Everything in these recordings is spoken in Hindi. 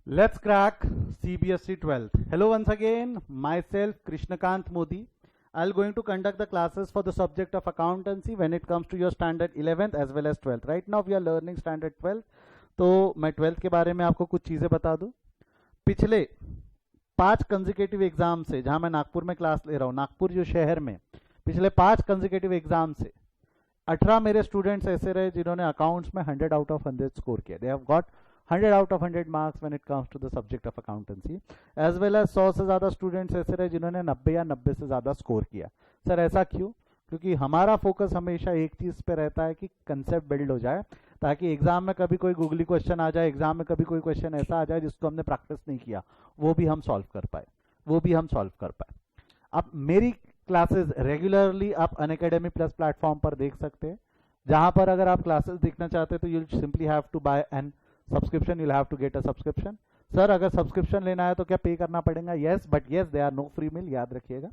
Let's crack CBSE 12th. Hello once again, myself Krishnakant Modi. I'll going to conduct the classes for the subject of accountancy when it comes to your standard 11th as well as 12th. Right now we are learning standard 12th. तो मैं 12th के बारे में आपको कुछ चीज़ें बता दूं. पिछले 5 कंजिकेटिव एग्जाम से, जहां मैं नागपुर में क्लास ले रहा हूं, नागपुर जो शहर में पिछले 5 कंजिकेटिव एग्जाम से 18 मेरे स्टूडेंट्स ऐसे रहे जिन्होंने अकाउंट्स में 100 आउट ऑफ 100 स्कोर किया. They have got 100 out of 100 marks when it comes to the subject of accountancy. As well as 100 से ज़्यादा स्टूडेंट्स ऐसे रहे जिन्होंने 90 या 90 से ज़्यादा स्कोर किया. सर ऐसा क्यों? क्योंकि हमारा फोकस हमेशा एक चीज़ पे रहता है कि कंसेप्ट बिल्ड हो जाए, ताकि एग्जाम में कभी कोई गूगली क्वेश्चन आ जाए, एग्जाम में कभी कोई क्वेश्चन ऐसा आ जाए जिसको हमने प्रैक्टिस नहीं किया, वो भी हम सॉल्व कर पाए. अब मेरी क्लासेस रेगुलरली आप अनअकैडमी प्लस प्लेटफॉर्म पर देख सकते हैं, जहां पर अगर आप क्लासेस देखना चाहते हैं तो you simply have to buy an subscription. You have to get a subscription. Sir अगर सब्सक्रिप्शन लेना है तो क्या पे करना पड़ेगा? Yes, but yes they are no free meal, याद रखिएगा.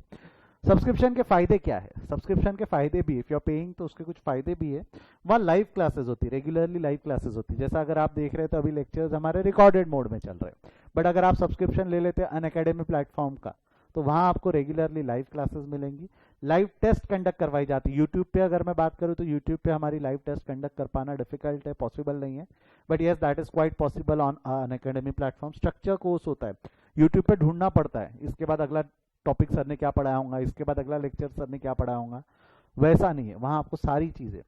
सब्सक्रिप्शन के फायदे क्या है? सब्सक्रिप्शन के फायदे भी, इफ यू आर पेइंग तो उसके कुछ फायदे भी है. वहाँ लाइव क्लासेस होती है, रेगुलरली लाइव क्लासेस होती है. जैसा अगर आप देख रहे हैं तो अभी लेक्चर्स हमारे रिकॉर्डेड मोड में चल रहे हैं, बट अगर आप सब्सक्रिप्शन ले लेते हैं अनअकैडमी प्लेटफॉर्म का तो वहाँ आपको रेगुलरली लाइव क्लासेस मिलेंगी. लाइव टेस्ट कंडक्ट करवाई जाती है. यूट्यूब पे अगर मैं बात करूँ तो यूट्यूब पे हमारी लाइव टेस्ट कंडक्ट कर पाना डिफिकल्ट है, पॉसिबल नहीं है, but yes that is quite possible on Unacademy platform. Structure course होता है, यूट्यूब पे ढूंढना पड़ता है, इसके बाद अगला टॉपिक सर ने क्या पढ़ाया होगा, इसके बाद अगला लेक्चर सर ने क्या पढ़ाया होगा. वैसा नहीं है, वहाँ आपको सारी चीज़ें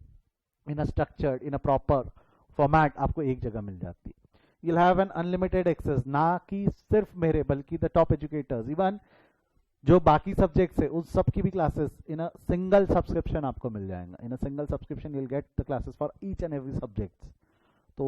in a structured, in a proper format आपको एक जगह मिल जाती है. you'll have an unlimited access, ना कि सिर्फ मेरे बल्कि द टॉप एजुकेटर्स, इवन जो बाकी सब्जेक्ट्स है उस सब की भी classes in a single subscription आपको मिल जाएगा. In a single subscription you'll get the classes for each and every subjects. तो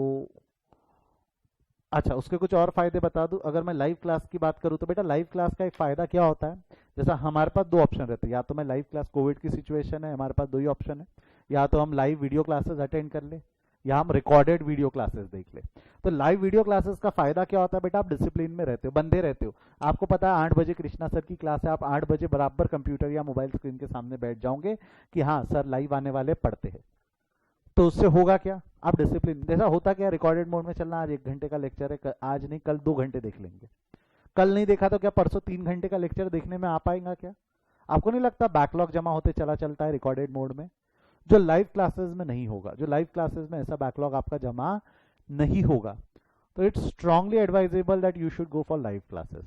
अच्छा, उसके कुछ और फायदे बता दूं. अगर मैं लाइव क्लास की बात करूं तो बेटा लाइव क्लास का एक फायदा क्या होता है, जैसा हमारे पास दो ऑप्शन रहते हैं, या तो मैं लाइव क्लास, कोविड की सिचुएशन है हमारे पास दो ही ऑप्शन है, या तो हम लाइव वीडियो क्लासेस अटेंड कर ले या हम रिकॉर्डेड वीडियो क्लासेस देख ले. तो लाइव वीडियो क्लासेस का फायदा क्या होता है बेटा, आप डिसिप्लिन में रहते हो, बंधे रहते हो. आपको पता है 8 बजे कृष्णा सर की क्लास है, आप 8 बजे बराबर कंप्यूटर या मोबाइल स्क्रीन के सामने बैठ जाओगे कि हाँ सर लाइव आने वाले पढ़ते हैं. तो उससे होगा क्या, आप डिसिप्लिन, जैसा होता क्या, रिकॉर्डेड मोड में चलना, आज 1 घंटे का लेक्चर है, आज नहीं कल 2 घंटे देख लेंगे, कल नहीं देखा तो क्या परसों 3 घंटे का लेक्चर देखने में आ पाएगा क्या? आपको नहीं लगता बैकलॉग जमा होते चला चलता है रिकॉर्डेड मोड में? जो लाइव क्लासेस में नहीं होगा, जो लाइव क्लासेस में ऐसा बैकलॉग आपका जमा नहीं होगा. तो it's strongly advisable that you should go for live classes.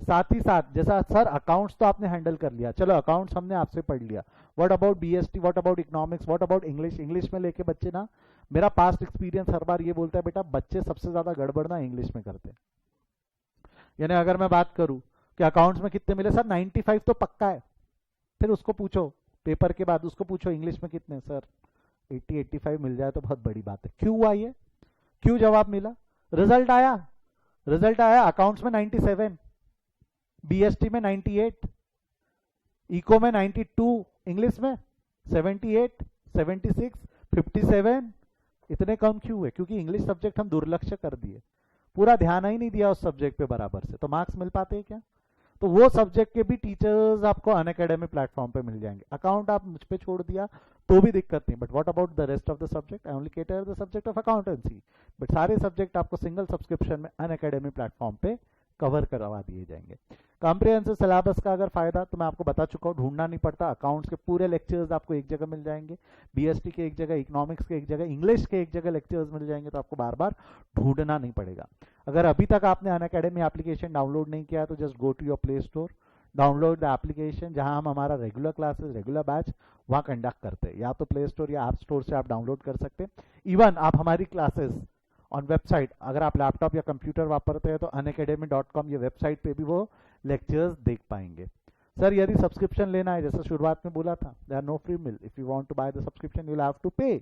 साथ ही साथ जैसा सर अकाउंट्स तो आपने हैंडल कर लिया, चलो अकाउंट्स हमने आपसे पढ़ लिया, what about BST, what about economics, what about English. English में लेके बच्चे ना, मेरा पास्ट एक्सपीरियंस हर बार ये बोलता है बेटा बच्चे सबसे ज्यादा गड़बड़ ना इंग्लिश में करते हैं. यानी अगर मैं बात करूं कि अकाउंट्स में कितने मिले, सर 95 तो पक्का है. फिर उसको पूछो पेपर के बाद, उसको पूछो इंग्लिश में कितने, सर 80-85 मिल जाए तो बहुत बड़ी बात है. क्यों आई है, क्यों जवाब मिला? रिजल्ट आया अकाउंट्स में 97, बीएसटी में 98, इको में 92, इंग्लिश में 78, 76, 57. इतने कम क्यों है? क्योंकि इंग्लिश सब्जेक्ट हम दुर्लक्ष्य कर दिए, पूरा ध्यान ही नहीं दिया उस सब्जेक्ट पे बराबर से. तो मार्क्स मिल पाते हैं क्या? तो वो सब्जेक्ट के भी टीचर्स आपको अनअकैडमी प्लेटफॉर्म पे मिल जाएंगे. अकाउंट आप मुझ पे छोड़ दिया तो भी दिक्कत नहीं, but what about the rest of the subject, I only cater the subject of accountancy, but सारे सब्जेक्ट आपको सिंगल सब्सक्रिप्शन में अनअकैडमी प्लेटफॉर्म पे कवर करवा दिए जाएंगे. कॉम्प्रिहेंसिव सिलेबस का अगर फायदा तो मैं आपको बता चुका हूँ, ढूंढना नहीं पड़ता. अकाउंट्स के पूरे लेक्चर्स आपको एक जगह मिल जाएंगे, बीएसटी के एक जगह, इकोनॉमिक्स के एक जगह, इंग्लिश के एक जगह लेक्चर्स मिल जाएंगे, तो आपको बार बार ढूंढना नहीं पड़ेगा. अगर अभी तक आपने अनअकैडमी एप्लीकेशन डाउनलोड नहीं किया तो just go to your Play Store, download the application, जहां हम हमारा रेगुलर क्लासेस, रेगुलर बैच वहां कंडक्ट करते हैं. या तो प्ले स्टोर या ऐप स्टोर से आप डाउनलोड कर सकते हैं. इवन आप हमारी क्लासेस ऑन वेबसाइट, अगर आप लैपटॉप या कंप्यूटर वापरते हैं तो unacademy.com ये वेबसाइट पे भी वो लेक्चर्स देख पाएंगे. सर यदि सब्सक्रिप्शन लेना है, जैसा शुरुआत में बोला था, there are no free meal. If you want to buy the subscription you will have to pay.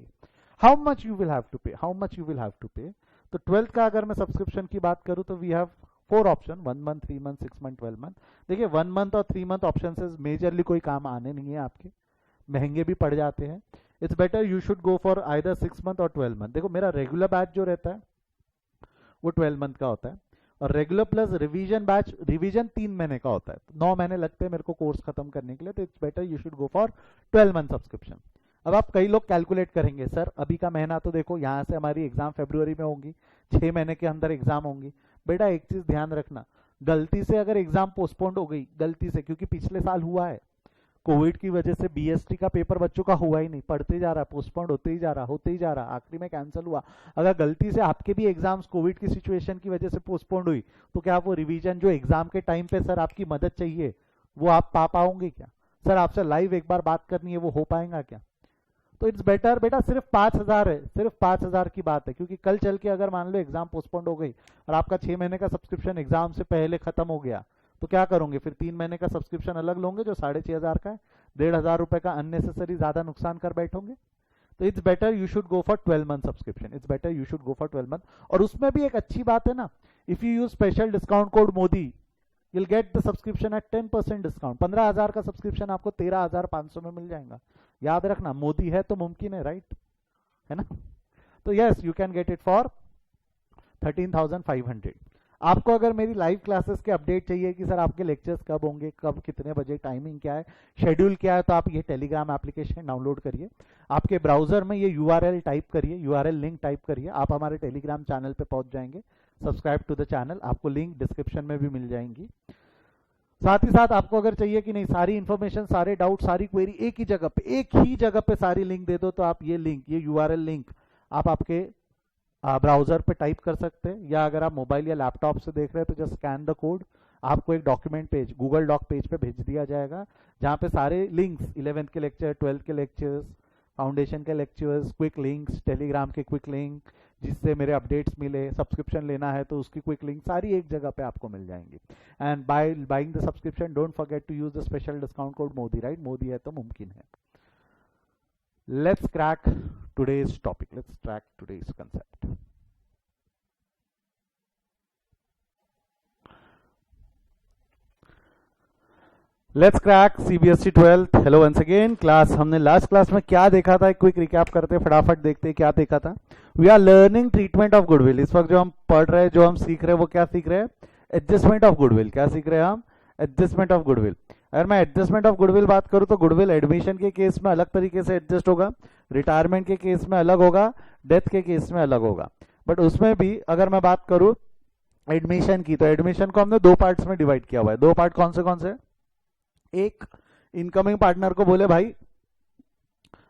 How much you will have to pay, how much you will have to pay? तो 12th का अगर मैं सब्सक्रिप्शन की बात करूं तो we have 4 option, 1 month, 3 month, 6 month, 12 month. देखिए 1 मंथ और 3 मंथ ऑप्शन से मेजरली कोई काम आने नहीं है आपके, महंगे भी पड़ जाते हैं. It's better you should go for either 6 month और 12 मंथ. देखो मेरा रेगुलर बैच जो रहता है वो 12 मंथ का होता है, और regular plus revision batch, revision 3 महीने का होता है, 9 महीने लगते हैं मेरे को कोर्स खत्म करने के लिए. तो it's better you should go for 12 month subscription. अब आप कई लोग कैलकुलेट करेंगे, सर अभी का महीना तो देखो, यहाँ से हमारी एग्जाम फरवरी में होंगी, 6 महीने के अंदर एग्जाम होंगी, बेटा एक चीज ध्यान रखना, गलती से अगर एग्जाम पोस्टपोन्ड हो गई, गलती से, क्योंकि पिछले साल हुआ है कोविड की वजह से बीएसटी का पेपर बच्चों का हुआ ही नहीं, पढ़ते जा रहा, पोस्टपोन्ड होते ही जा रहा, होते ही जा रहा, आखिरी में कैंसिल हुआ। अगर गलती से आपके भी एग्जाम्स कोविड की सिचुएशन की वजह से पोस्टपोन्ड हुई, तो क्या आप वो रिवीजन जो एग्जाम के टाइम पे सर आपकी मदद चाहिए वो आप पा पाओगे क्या? सर आपसे लाइव एक बार बात करनी है, वो हो पाएगा क्या? तो इट्स बेटर बेटा, सिर्फ 5,000 है, सिर्फ 5,000 की बात है, क्योंकि कल चल के अगर मान लो एग्जाम पोस्टपोन्ड हो गई और आपका 6 महीने का सब्सक्रिप्शन एग्जाम से पहले खत्म हो गया, तो क्या करोगे फिर? 3 महीने का सब्सक्रिप्शन अलग लोगे जो 6,500 का है, 1,500 रुपए का अननेसेसरी ज्यादा नुकसान कर बैठोगे। तो it's better you should go for 12 month subscription, it's better you should go for 12 month. और उसमें भी एक अच्छी बात है ना, if you use special discount code Modi, you'll get the subscription at 10% discount. 15,000 का सब्सक्रिप्शन आपको 13,500 में मिल जाएगा। याद रखना, मोदी है तो मुमकिन है, राइट? है ना? तो yes, you can get it for 13,500। आपको अगर मेरी लाइव क्लासेस के अपडेट चाहिए कि सर आपके लेक्चर्स कब होंगे, कब, कितने बजे, टाइमिंग क्या है, शेड्यूल क्या है, तो आप ये टेलीग्राम एप्लीकेशन डाउनलोड करिए, आपके ब्राउजर में ये यूआरएल टाइप करिए, यूआरएल लिंक टाइप करिए, आप हमारे टेलीग्राम चैनल पे पहुंच जाएंगे। सब्सक्राइब टू द चैनल, आपको लिंक डिस्क्रिप्शन में भी मिल जाएंगी। साथ ही साथ आपको अगर चाहिए कि नहीं सारी इंफॉर्मेशन, सारे डाउट, सारी क्वेरी एक ही जगह पे, एक ही जगह पे सारी लिंक दे दो, तो आप ये लिंक, ये यूआरएल लिंक आप आपके ब्राउजर पे टाइप कर सकते हैं, या अगर आप मोबाइल या लैपटॉप से देख रहे हैं तो जस्ट स्कैन द कोड, आपको एक document page, Google doc page पे भेज दिया जाएगा, जहाँ पे सारे लिंक्स, 11th के लेक्चर, 12th के लेक्चर्स, फाउंडेशन के लेक्चर्स, क्विक लिंक्स, टेलीग्राम के क्विक लिंक, जिससे मेरे अपडेट्स मिले, सब्सक्रिप्शन लेना है तो उसकी क्विक लिंक, सारी एक जगह पे आपको मिल जाएंगी। And by buying the subscription don't forget to use the special discount code Modi, right? Modi है तो मुमकिन है। Let's crack today's topic, let's crack today's concept. Let's crack CBSE 12th। Hello once again class. हमने लास्ट क्लास में क्या देखा था, एक क्विक रिकैप करते, फटाफट देखते हैं क्या देखा था। We are learning treatment of goodwill. इस वक्त जो हम पढ़ रहे हैं, जो हम सीख रहे हैं, वो क्या सीख रहे हैं? Adjustment of goodwill. क्या सीख रहे हैं हम? Adjustment of goodwill. अगर मैं एडजस्टमेंट ऑफ गुडविल बात करूं तो गुडविल एडमिशन के केस में अलग तरीके से एडजस्ट होगा, रिटायरमेंट के केस में अलग होगा, डेथ के केस में अलग होगा। बट उसमें भी अगर मैं बात करूं एडमिशन की, तो एडमिशन को हमने 2 पार्ट्स में डिवाइड किया हुआ है। 2 पार्ट कौन से कौन से? एक, इनकमिंग पार्टनर को बोले भाई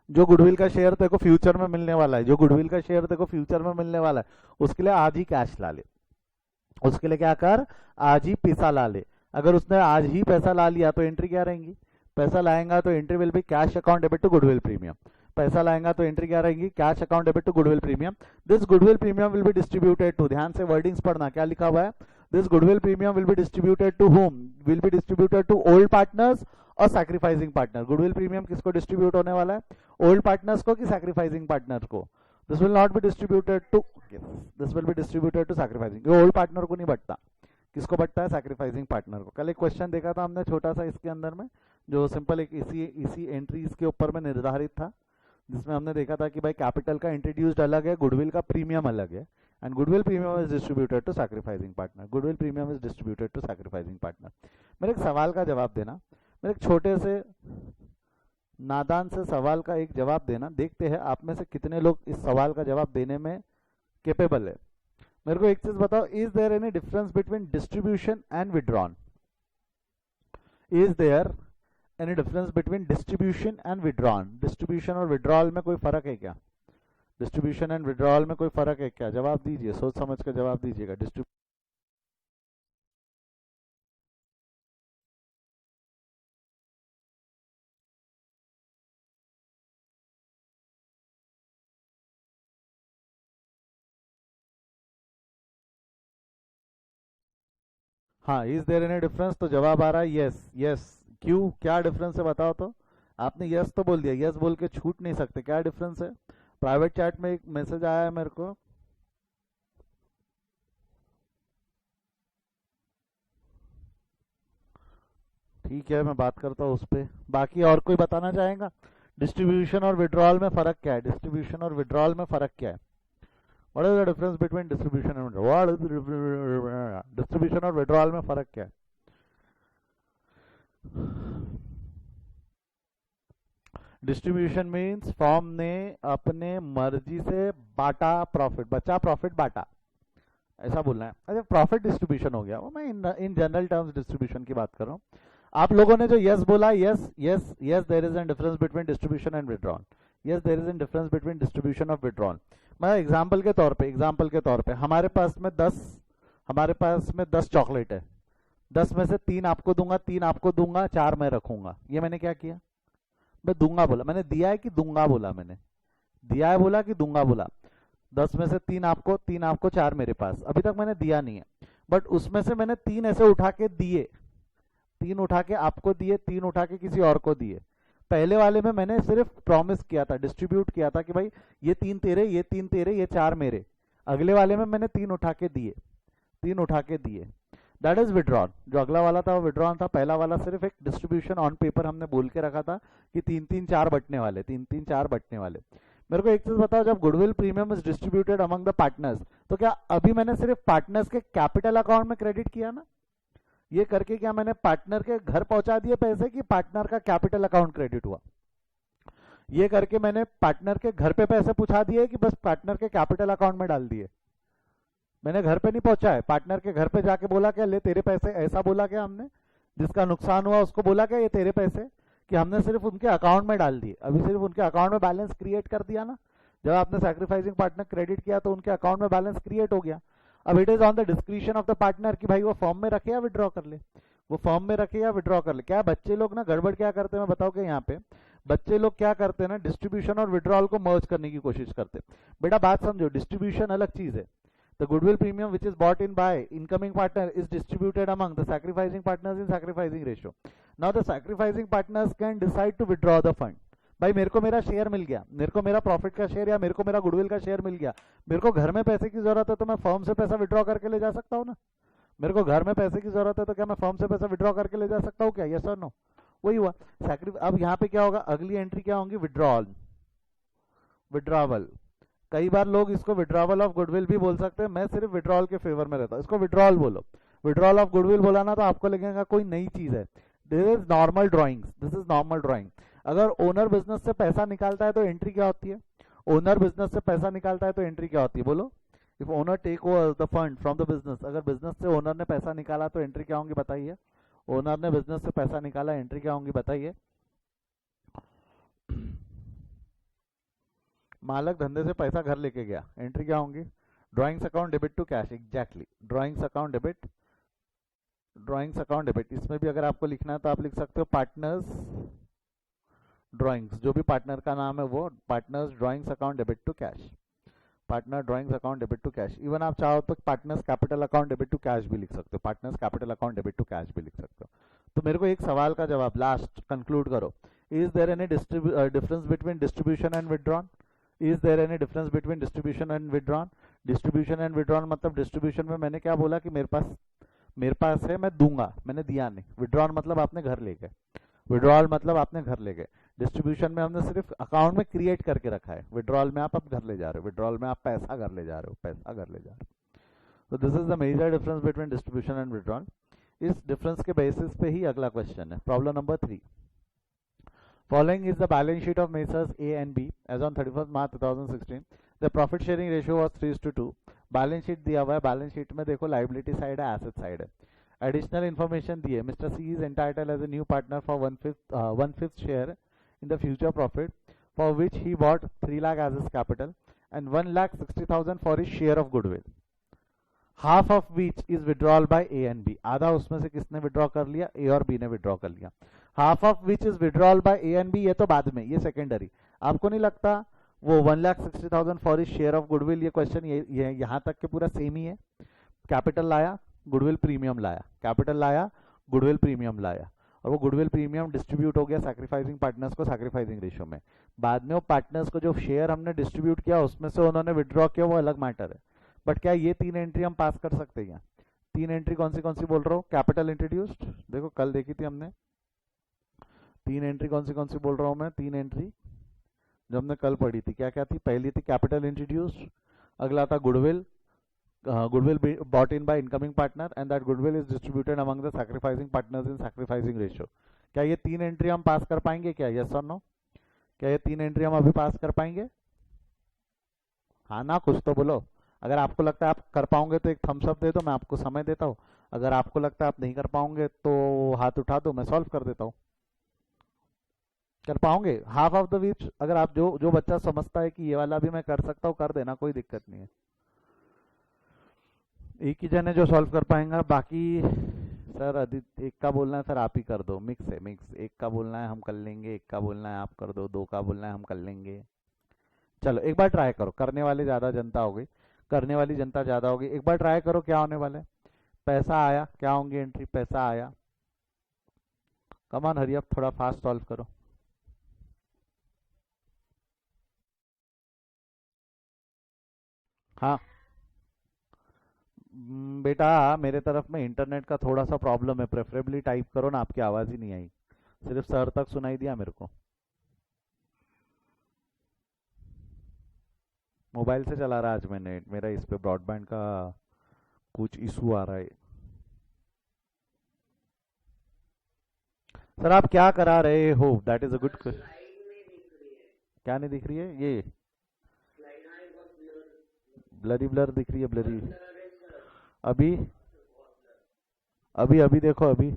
जो गुडविल का शेयर तेरे को फ्यूचर में मिलने वाला है, जो गुडविल का शेयर तेरे को फ्यूचर में मिलने वाला है, उसके लिए आज ही कैश ला ले, उसके लिए क्या कर, आज ही पैसा ला ले। अगर उसने आज ही पैसा ला लिया तो एंट्री क्या रहेंगी? पैसा लाएगा तो entry will be cash account debit to goodwill premium. पैसा लाएगा तो एंट्री क्या रहेगी? Cash account debit to goodwill premium. This goodwill premium will be distributed to, ध्यान से वर्डिंग्स पढ़ना, क्या लिखा हुआ है? This goodwill premium will be distributed to whom? Will be distributed to old partners और सैक्रिफाइसिंग पार्टनर। गुडविल प्रीमियम किसको डिस्ट्रीब्यूट होने वाला है? ओल्ड पार्टनर्स को कि सैक्रिफाइसिंग पार्टनर को? This will not be distributed to, this will be distributed to sacrificing. Old partner को नहीं बटता, किसको बटता है? सैक्रिफाइसिंग पार्टनर को। कल एक क्वेश्चन देखा था हमने छोटा सा इसके अंदर में, जो सिंपल एक इसी एंट्रीज के ऊपर में निर्धारित था, जिसमें हमने देखा था कि भाई कैपिटल का इंट्रोड्यूस्ड अलग है, गुडविल का प्रीमियम अलग है, and goodwill premium is distributed to sacrificing partner. Goodwill premium is distributed to sacrificing partner. मेरे एक सवाल का जवाब देना, मेरे एक छोटे से नादान से सवाल का एक जवाब देना। देखते हैं आप में से कितने लोग इस सवाल का जवाब देने में केपेबल है। मेरे को एक चीज बताओ, is there any difference between distribution and withdrawn? Is there any difference between distribution and withdrawn? Distribution और विड्रॉल में कोई फर्क है क्या? डिस्ट्रीब्यूशन एंड विड्रॉल में कोई फर्क है क्या? जवाब दीजिए, सोच समझ कर जवाब दीजिएगा। हाँ, इज देयर एनी डिफरेंस? तो जवाब आ रहा है यस। यस, क्यों, क्या डिफरेंस है बताओ तो। आपने यस तो बोल दिया, यस बोल के छूट नहीं सकते। क्या डिफरेंस है? प्राइवेट चैट में एक मैसेज आया है मेरे को, ठीक है मैं बात करता हूँ उस पर। बाकी और कोई बताना चाहेगा डिस्ट्रीब्यूशन और विड्रॉल में फर्क क्या है? डिस्ट्रीब्यूशन और विड्रॉल में फर्क क्या है? What is the difference between distribution and what is distribution और विड्रॉल में फर्क क्या है? डिस्ट्रीब्यूशन मीन्स फॉर्म ने अपने मर्जी से बांटा प्रॉफिट, बचा प्रॉफिट बांटा, ऐसा बोलना है। अच्छा प्रॉफिट डिस्ट्रीब्यूशन हो गया, वो मैं इन जनरल टर्म्स डिस्ट्रीब्यूशन की बात कर रहा हूँ। आप लोगों ने जो यस बोला, yes yes yes there is an difference between distribution and withdrawal, yes there is an difference between distribution of withdrawal. मैं एग्जांपल के तौर पे हमारे पास में 10 चॉकलेट है, 10 में से 3 आपको दूंगा, 3 आपको दूंगा, 4 मैं रखूंगा। ये मैंने क्या किया, मैं दूंगा बोला, मैंने दिया है कि दूंगा बोला, मैंने दिया है बोला कि दूंगा बोला। 10 में से 3 आपको, 3 आपको, 4 मेरे पास, अभी तक मैंने दिया नहीं है, बट उसमें से मैंने 3 ऐसे उठा के दिए, 3 उठा के आपको दिए, 3 उठा के किसी और को दिए। पहले वाले में मैंने सिर्फ प्रॉमिस किया था, डिस्ट्रीब्यूट किया था कि भाई ये 3 तेरे, ये 3 तेरे, ये 4 मेरे। अगले वाले में मैंने 3 उठा के दिए, 3 उठा के दिए, दैट इज विड्रॉन। जो अगला वाला था वो विड्रॉन था, पहला वाला सिर्फ एक डिस्ट्रीब्यूशन ऑन पेपर हमने बोल के रखा था कि 3-3-4 बटने वाले, 3-3-4 बटने वाले। मेरे को एक चीज बताओ, जब goodwill premium is distributed among the partners, तो क्या अभी मैंने सिर्फ पार्टनर्स के कैपिटल अकाउंट में क्रेडिट किया ना? ये करके क्या मैंने पार्टनर के घर पहुंचा दिए पैसे कि पार्टनर का कैपिटल अकाउंट क्रेडिट हुआ? ये करके मैंने पार्टनर के घर पे पैसे पहुंचा दिए कि बस पार्टनर के कैपिटल अकाउंट में डाल दिए? मैंने घर पे नहीं पहुंचा है, पार्टनर के घर पे जाके बोला क्या ले तेरे पैसे, ऐसा बोला क्या हमने? जिसका नुकसान हुआ उसको बोला क्या ये तेरे पैसे? कि हमने सिर्फ उनके अकाउंट में डाल दिए, अभी सिर्फ उनके अकाउंट में बैलेंस क्रिएट कर दिया ना। जब आपने सैक्रिफाइसिंग पार्टनर क्रेडिट किया तो उनके अकाउंट में बैलेंस क्रिएट हो गया। अब it is on the description of the partner कि भाई वो फॉर्म में रखे या विड्रॉ कर ले, वो फॉर्म में रखे या विड्रॉ कर ले। क्या बच्चे लोग ना गड़बड़ क्या करते हैं, मैं बताऊँ कि यहाँ पे बच्चे लोग क्या करते हैं ना, डिस्ट्रीब्यूशन और विड्रॉल को मर्ज करने की कोशिश करते हैं। बेटा बात समझो, डिस्ट्रीब्यूशन अलग चीज है। The goodwill premium which is bought in by incoming partner is distributed among the sacrificing partners in sacrificing ratio. Now the sacrificing partners can decide to withdraw the fund. भाई मेरे को मेरा शेयर मिल गया, मेरे को मेरा प्रॉफिट का शेयर या मेरे को मेरा गुडविल का शेयर मिल गया, मेरे को घर में पैसे की जरूरत है तो मैं फर्म से पैसा विड्रॉ करके ले जा सकता हूँ ना? मेरे को घर में पैसे की जरूरत है तो क्या मैं फर्म से पैसा विड्रॉ करके ले जा सकता हूँ क्या? यस और नो? वही हुआ अब यहाँ पे क्या होगा, अगली एंट्री क्या होंगी, विड्रॉल, विड्रॉवल। कई बार लोग इसको विड्रॉवल ऑफ गुडविल भी बोल सकते हैं, मैं सिर्फ विड्रॉल के फेवर में रहता हूँ, इसको विड्रॉल बोलो। विड्रॉल ऑफ गुडविल बोला ना तो आपको लगेगा कोई नई चीज है। This is normal drawings, this is normal drawing. अगर ओनर बिजनेस से पैसा निकालता है तो एंट्री क्या होती है? ओनर बिजनेस से पैसा निकालता है तो एंट्री क्या होती है, बोलो? If owner take over the fund from the business, अगर बिजनेस से ओनर ने पैसा निकाला तो एंट्री क्या होंगी बताइए? ओनर ने बिजनेस से पैसा निकाला, एंट्री क्या होंगी बताइए? मालक धंधे से पैसा घर लेके गया, एंट्री क्या होंगी? Drawings account debit to cash, exactly, drawings account debit, drawings account debit. इसमें भी अगर आपको लिखना है तो आप लिख सकते हो पार्टनर्स ड्राइंग्स, जो भी पार्टनर का नाम है वो, partners drawings account debit to cash, partner drawings account debit to cash. Even आप चाहो तो partners capital account debit to cash भी लिख सकते हो, partners capital account debit to cash भी लिख सकते हो। तो मेरे को एक सवाल का जवाब लास्ट कंक्लूड करो, is there any difference between distribution and withdrawn? Is there any difference between distribution and withdrawn? Distribution and withdrawn मतलब distribution में मैंने क्या बोला कि मेरे पास है, मैं दूंगा, मैंने दिया नहीं। withdrawn मतलब आपने घर ले गए, withdrawal मतलब आपने घर ले गए। डिस्ट्रीब्यूशन में हमने सिर्फ अकाउंट में क्रिएट करके रखा है, विड्रॉल में आप अब घर ले जा रहे हो, विड्रॉल में आप पैसा घर ले जा रहे हो, पैसा घर ले जा रहे हो। तो this is the major difference between distribution and withdrawal. इस डिफरेंस के बेसिस पे ही अगला क्वेश्चन है, problem number 3। Following is the balance sheet of Messrs A and B as on 31st March 2016. The profit sharing ratio was 3:2. Balance sheet दिया हुआ है, बैलेंस शीट में देखो लाइबिलिटी साइड है, एसेट साइड है। एडिशनल इन्फॉर्मेशन दी है, mister C is entitled as a new partner for 1/5 share in the future profit for which he bought 3 lakh as his capital and 1,60,000 for his share of goodwill, half of which is withdrawal by A and B. आधा उसमें से किसने विड्रॉ कर लिया? ए और बी ने विड्रॉ कर लिया। Half of which is withdrawal by A and B, ये तो बाद में, ये सेकेंडरी। आपको नहीं लगता वो 1,60,000 for his share of goodwill, ये क्वेश्चन ये यहाँ तक के पूरा सेम ही है। कैपिटल लाया, गुडविल प्रीमियम लाया, कैपिटल लाया, गुडविल प्रीमियम लाया, और वो गुडविल प्रीमियम डिस्ट्रीब्यूट हो गया सैक्रिफाइसिंग पार्टनर्स को सैक्रिफाइसिंग रेशियो में। बाद में वो पार्टनर्स को जो शेयर हमने डिस्ट्रीब्यूट किया उसमें से उन्होंने विड्रॉ किया, वो अलग मैटर है। बट क्या ये 3 एंट्री हम पास कर सकते हैं? 3 एंट्री कौन सी बोल रहा हूँ? कैपिटल इंट्रोड्यूस्ड, देखो कल देखी थी हमने 3 एंट्री कौन सी बोल रहा हूँ मैं? 3 एंट्री जो हमने कल पढ़ी थी क्या क्या थी? पहली थी कैपिटल इंट्रोड्यूस्ड, अगला था goodwill, goodwill bought in by incoming partner and that goodwill is distributed among the sacrificing partners in sacrificing ratio. क्या ये 3 एंट्री हम पास कर पाएंगे क्या? यस और नो? क्या ये 3 एंट्री हम अभी पास कर पाएंगे? हाँ ना, कुछ तो बोलो। अगर आपको लगता है आप कर पाओगे तो एक थम्स अप दे दो, मैं आपको समय देता हूँ। अगर आपको लगता है आप नहीं कर पाओगे तो हाथ उठा दो, मैं सॉल्व कर देता हूँ। कर पाओगे हाफ ऑफ द वीच, अगर आप जो जो बच्चा समझता है कि ये वाला भी मैं कर सकता हूँ कर देना, कोई दिक्कत नहीं है। एक ही जन है जो सॉल्व कर पाएंगा, बाकी सर आदित्य एक का बोलना है सर आप ही कर दो, मिक्स है मिक्स, एक का बोलना है हम कर लेंगे, एक का बोलना है आप कर दो, दो का बोलना है हम कर लेंगे। चलो एक बार ट्राई करो, करने वाले ज़्यादा जनता हो गई, करने वाली जनता ज़्यादा होगी, एक बार ट्राई करो क्या होने वाला है। पैसा आया, क्या होंगी एंट्री, पैसा आया। कमान हरी अब थोड़ा फास्ट सॉल्व करो। हाँ बेटा मेरे तरफ में इंटरनेट का थोड़ा सा प्रॉब्लम है, प्रेफरेबली टाइप करो ना, आपकी आवाज़ ही नहीं आई, सिर्फ सर तक सुनाई दिया मेरे को। मोबाइल से चला रहा आज मैं नेट, मेरा इस पे ब्रॉडबैंड का कुछ इशू आ रहा है। सर आप क्या करा रहे हो, that is a good question. क्या नहीं दिख रही है ये, ब्लरी ब्लर दिख रही है, ब्लरी। अभी अभी अभी देखो अभी।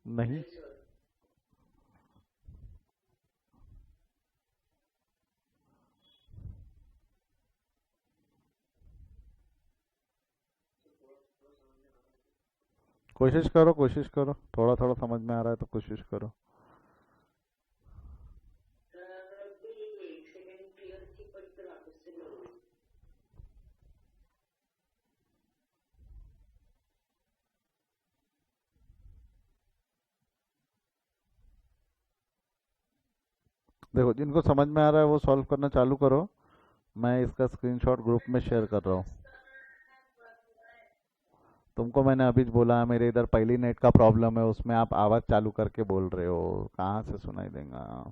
नहीं कोशिश करो कोशिश करो, थोड़ा थोड़ा समझ में आ रहा है तो कोशिश करो। देखो जिनको समझ में आ रहा है वो सॉल्व करना चालू करो, मैं इसका स्क्रीनशॉट ग्रुप में शेयर कर रहा हूँ। तुमको मैंने अभी बोला है मेरे इधर पहली नेट का प्रॉब्लम है, उसमें आप आवाज़ चालू करके बोल रहे हो, कहाँ से सुनाई देगा।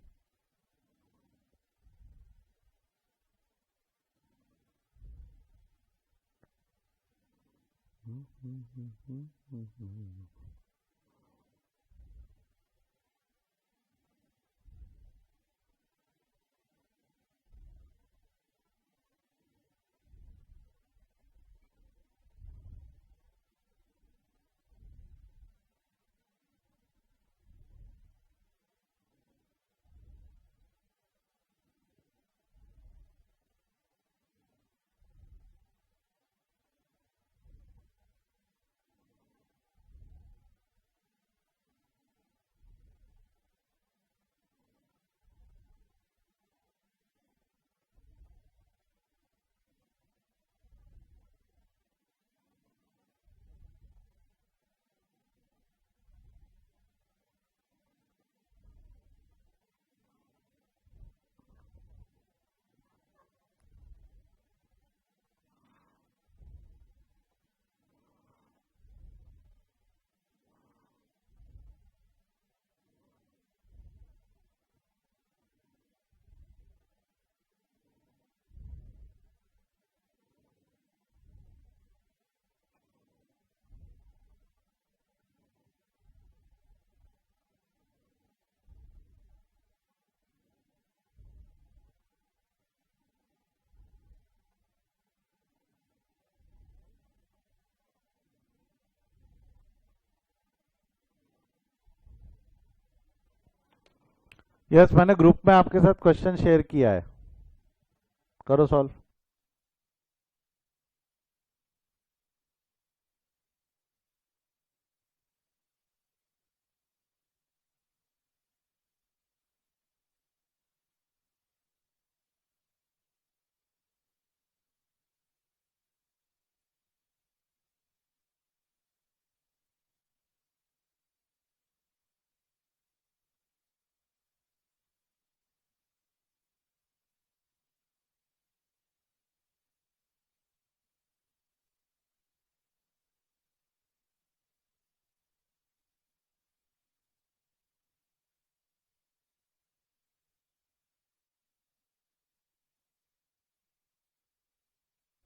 यस मैंने ग्रुप में आपके साथ क्वेश्चन शेयर किया है, करो सॉल्व।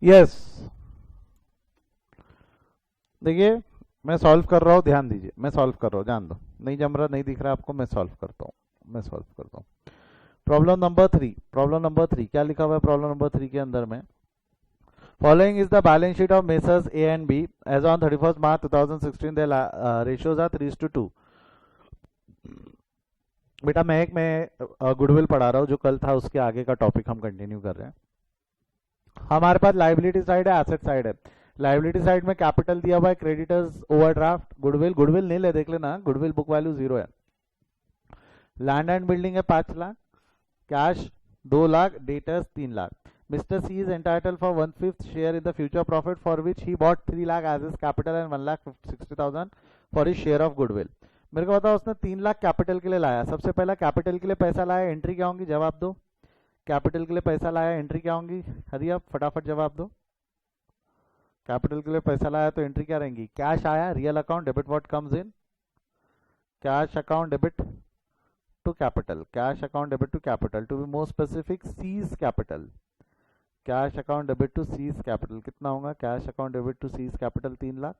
यस देखिए मैं सॉल्व कर रहा हूँ, ध्यान दीजिए मैं सॉल्व कर रहा हूँ, जान दो नहीं जम रहा नहीं दिख रहा आपको, मैं सॉल्व करता हूँ, मैं सॉल्व करता हूँ। प्रॉब्लम नंबर 3 क्या लिखा हुआ है प्रॉब्लम नंबर 3 के अंदर में? Following is the balance sheet of Messrs A and B as on 31st March 2016. The ratios are 3:2. बेटा मैं गुडविल पढ़ा रहा हूँ, जो कल था उसके आगे का टॉपिक हम कंटिन्यू कर रहे हैं। हमारे पास लाइबिलिटी साइड है, एसेट साइड है। लाइबिलिटी साइड में कैपिटल दिया हुआ है, क्रेडिटर्स, ओवरड्राफ्ट, गुडविल नहीं ले, देख लेना, गुडविल बुक वैल्यू 0 है। लैंड एंड बिल्डिंग है 5 lakh, cash 2 lakh, debtors 3 lakh. Mr. C is entitled for 1/5 share in the future profit for which he bought 3 lakh as his capital and 1,60,000 for his share of goodwill. मेरे को बताओ, उसने 3 लाख कैपिटल के लिए लाया। सबसे पहला कैपिटल के लिए पैसा लाया, एंट्री क्या होंगी? जवाब दो। कैपिटल के लिए पैसा लाया, एंट्री क्या होंगी? हरी अब फटाफट जवाब दो। कैपिटल के लिए पैसा लाया तो एंट्री क्या रहेंगी? कैश आया, real account, debit what comes in, cash account debit to capital, cash account debit to capital, to be more specific C's capital, cash account debit to C's capital कितना होगा? Cash account debit to C's capital 3 lakh,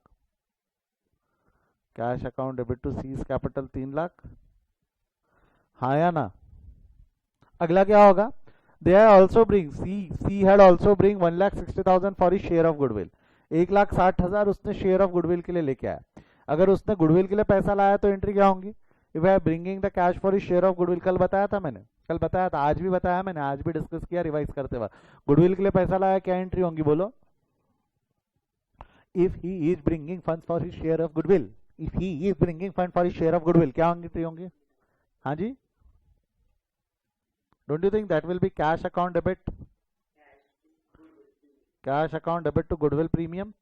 cash account debit to C's capital 3 lakh, हाँ या ना? अगला क्या होगा? They also bring, C had also bring 1,60,000 for his share of goodwill. 1,60,000 उसने शेयर ऑफ गुडविल के लिए लेके आया। अगर उसने गुडविल के लिए पैसा लाया तो एंट्री क्या होंगी? If I bringing the cash for his share of goodwill, कल बताया था मैंने, कल बताया था, आज भी बताया मैंने, आज भी डिस्कस किया रिवाइज करते हुए। गुडविल के लिए पैसा लाया, क्या एंट्री होंगी बोलो? If he is bringing funds for his share of goodwill, if he is bringing fund for his share of goodwill, क्या एंट्री होंगी? हाँ जी, don't you think that will be cash account debit, cash account debit to goodwill premium,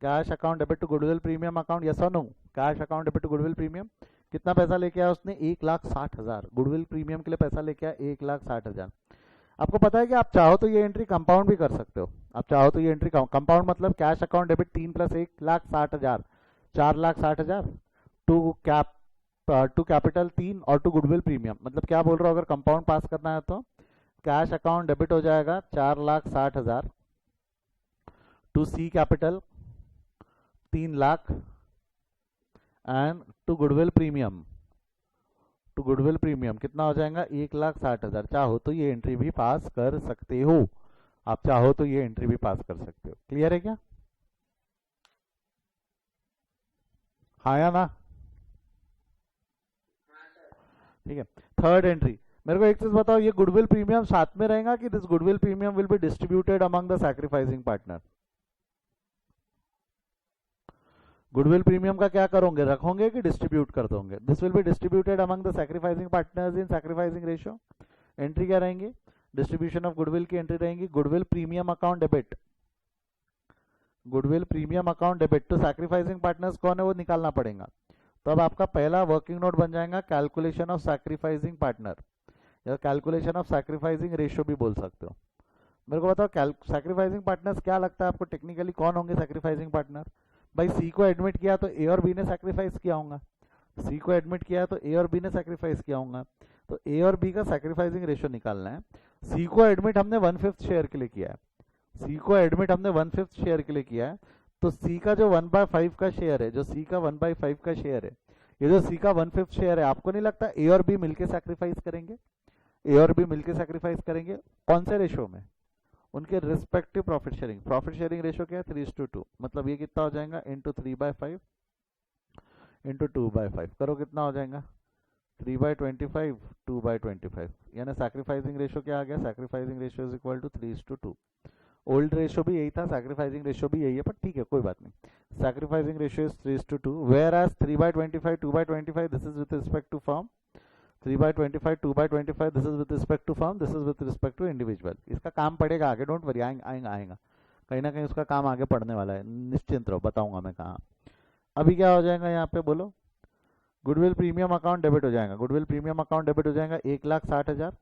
cash account debit to goodwill premium account, yes और no? Cash account debit to goodwill premium. कितना पैसा लेके आया उसने? 1,60,000 गुडविल प्रीमियम के लिए पैसा लेके आया, 1,60,000। आपको पता है कि आप चाहो तो ये एंट्री कंपाउंड भी कर सकते हो। आप चाहो तो ये एंट्री कंपाउंड मतलब cash account debit 3 + 1,60,000, 4,60,000 to capital 3 और टू गुडविल प्रीमियम। मतलब क्या बोल रहा हूँ, अगर कंपाउंड पास करना है तो कैश अकाउंट डेबिट हो जाएगा 4,60,000 to C capital 3 lakh and to goodwill premium, to goodwill premium कितना हो जाएगा? 1,60,000। चाहो तो ये एंट्री भी पास कर सकते हो, आप चाहो तो ये एंट्री भी पास कर सकते हो। क्लियर है क्या? हाँ या ना? ठीक है। थर्ड एंट्री, मेरे को एक चीज बताओ, ये गुडविल प्रीमियम साथ में रहेगा कि this goodwill premium will be distributed among the sacrificing partner? Goodwill premium का क्या करोगे, रखोगे कि डिस्ट्रीब्यूट कर दोगे? This will be distributed among the sacrificing partners in sacrificing ratio. Entry क्या रहेंगी? डिस्ट्रीब्यूशन ऑफ गुडविल की एंट्री रहेंगी goodwill premium account debit, goodwill premium account debit to sacrificing partners कौन है वो निकालना पड़ेगा। तो अब आपका पहला वर्किंग नोट बन जाएगा कैलकुलेशन ऑफ सैक्रिफाइसिंग पार्टनर, या कैलकुलेशन ऑफ सैक्रिफाइसिंग रेशियो भी बोल सकते हो। मेरे को बताओ सैक्रिफाइसिंग पार्टनर्स क्या लगता है आपको टेक्निकली, कौन होंगे सैक्रिफाइसिंग पार्टनर? भाई सी को एडमिट किया तो ए और बी ने सैक्रिफाइस किया होगा, सी को एडमिट किया तो ए और बी ने सैक्रिफाइस किया होगा, तो ए और बी का सैक्रिफाइसिंग रेशियो निकालना है। सी को एडमिट हमने 1/5 शेयर के लिए किया है, सी को एडमिट हमने 1/5 शेयर के लिए किया है, तो सी का जो 1/5 का शेयर है, जो सी का 1/5 का शेयर है, ये जो सी का 1/5 शेयर है, आपको नहीं लगता ए और बी मिलके सैक्रिफाइस करेंगे? ए और बी मिलके सैक्रिफाइस करेंगे कौन से रेशियो में? उनके रिस्पेक्टिव प्रॉफिट शेयरिंग रेशियो क्या है? 3:2। मतलब ये कितना हो जाएगा? इंटू 3/5 इंटू 2/5 करो, कितना हो जाएगा? 3/25 2/25, यानी सैक्रिफाइसिंग रेशियो क्या आ गया? Sacrificing ratio is equal to 3:2। Old ratio भी यही था, सैक्रिफाइसिंग रेशियो भी यही है, पर ठीक है कोई बात नहीं। Sacrificing ratio is 3:2, whereas 3/25 2/25 this is with respect to firm, 3/25 2/25 this is with respect to firm, this is with respect to individual. इसका काम पड़ेगा आगे, डोंट वरी, आएगा कहीं ना कहीं उसका काम आगे पड़ने वाला है, निश्चिंत रहो, बताऊंगा मैं कहाँ। अभी क्या हो जाएगा यहाँ पे बोलो? गुडविल प्रीमियम अकाउंट डेबिट हो जाएगा, गुडविल प्रीमियम अकाउंट डेबिट हो जाएगा 1,60,000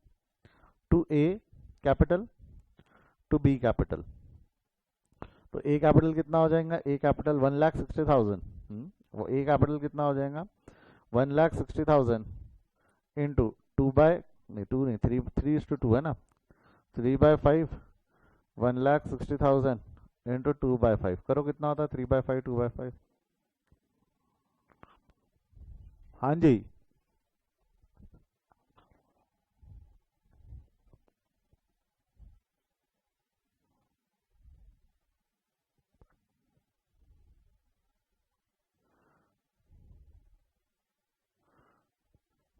to A capital to B capital. तो ए कैपिटल कितना हो जाएगा? ए कैपिटल 1,60,000, वो ए कैपिटल कितना हो जाएगा? 1,60,000 इंटू 3:2 है ना, 3/5 1,60,000 इंटू 2/5 करो, कितना होता है? 3/5 2/5। हाँ जी,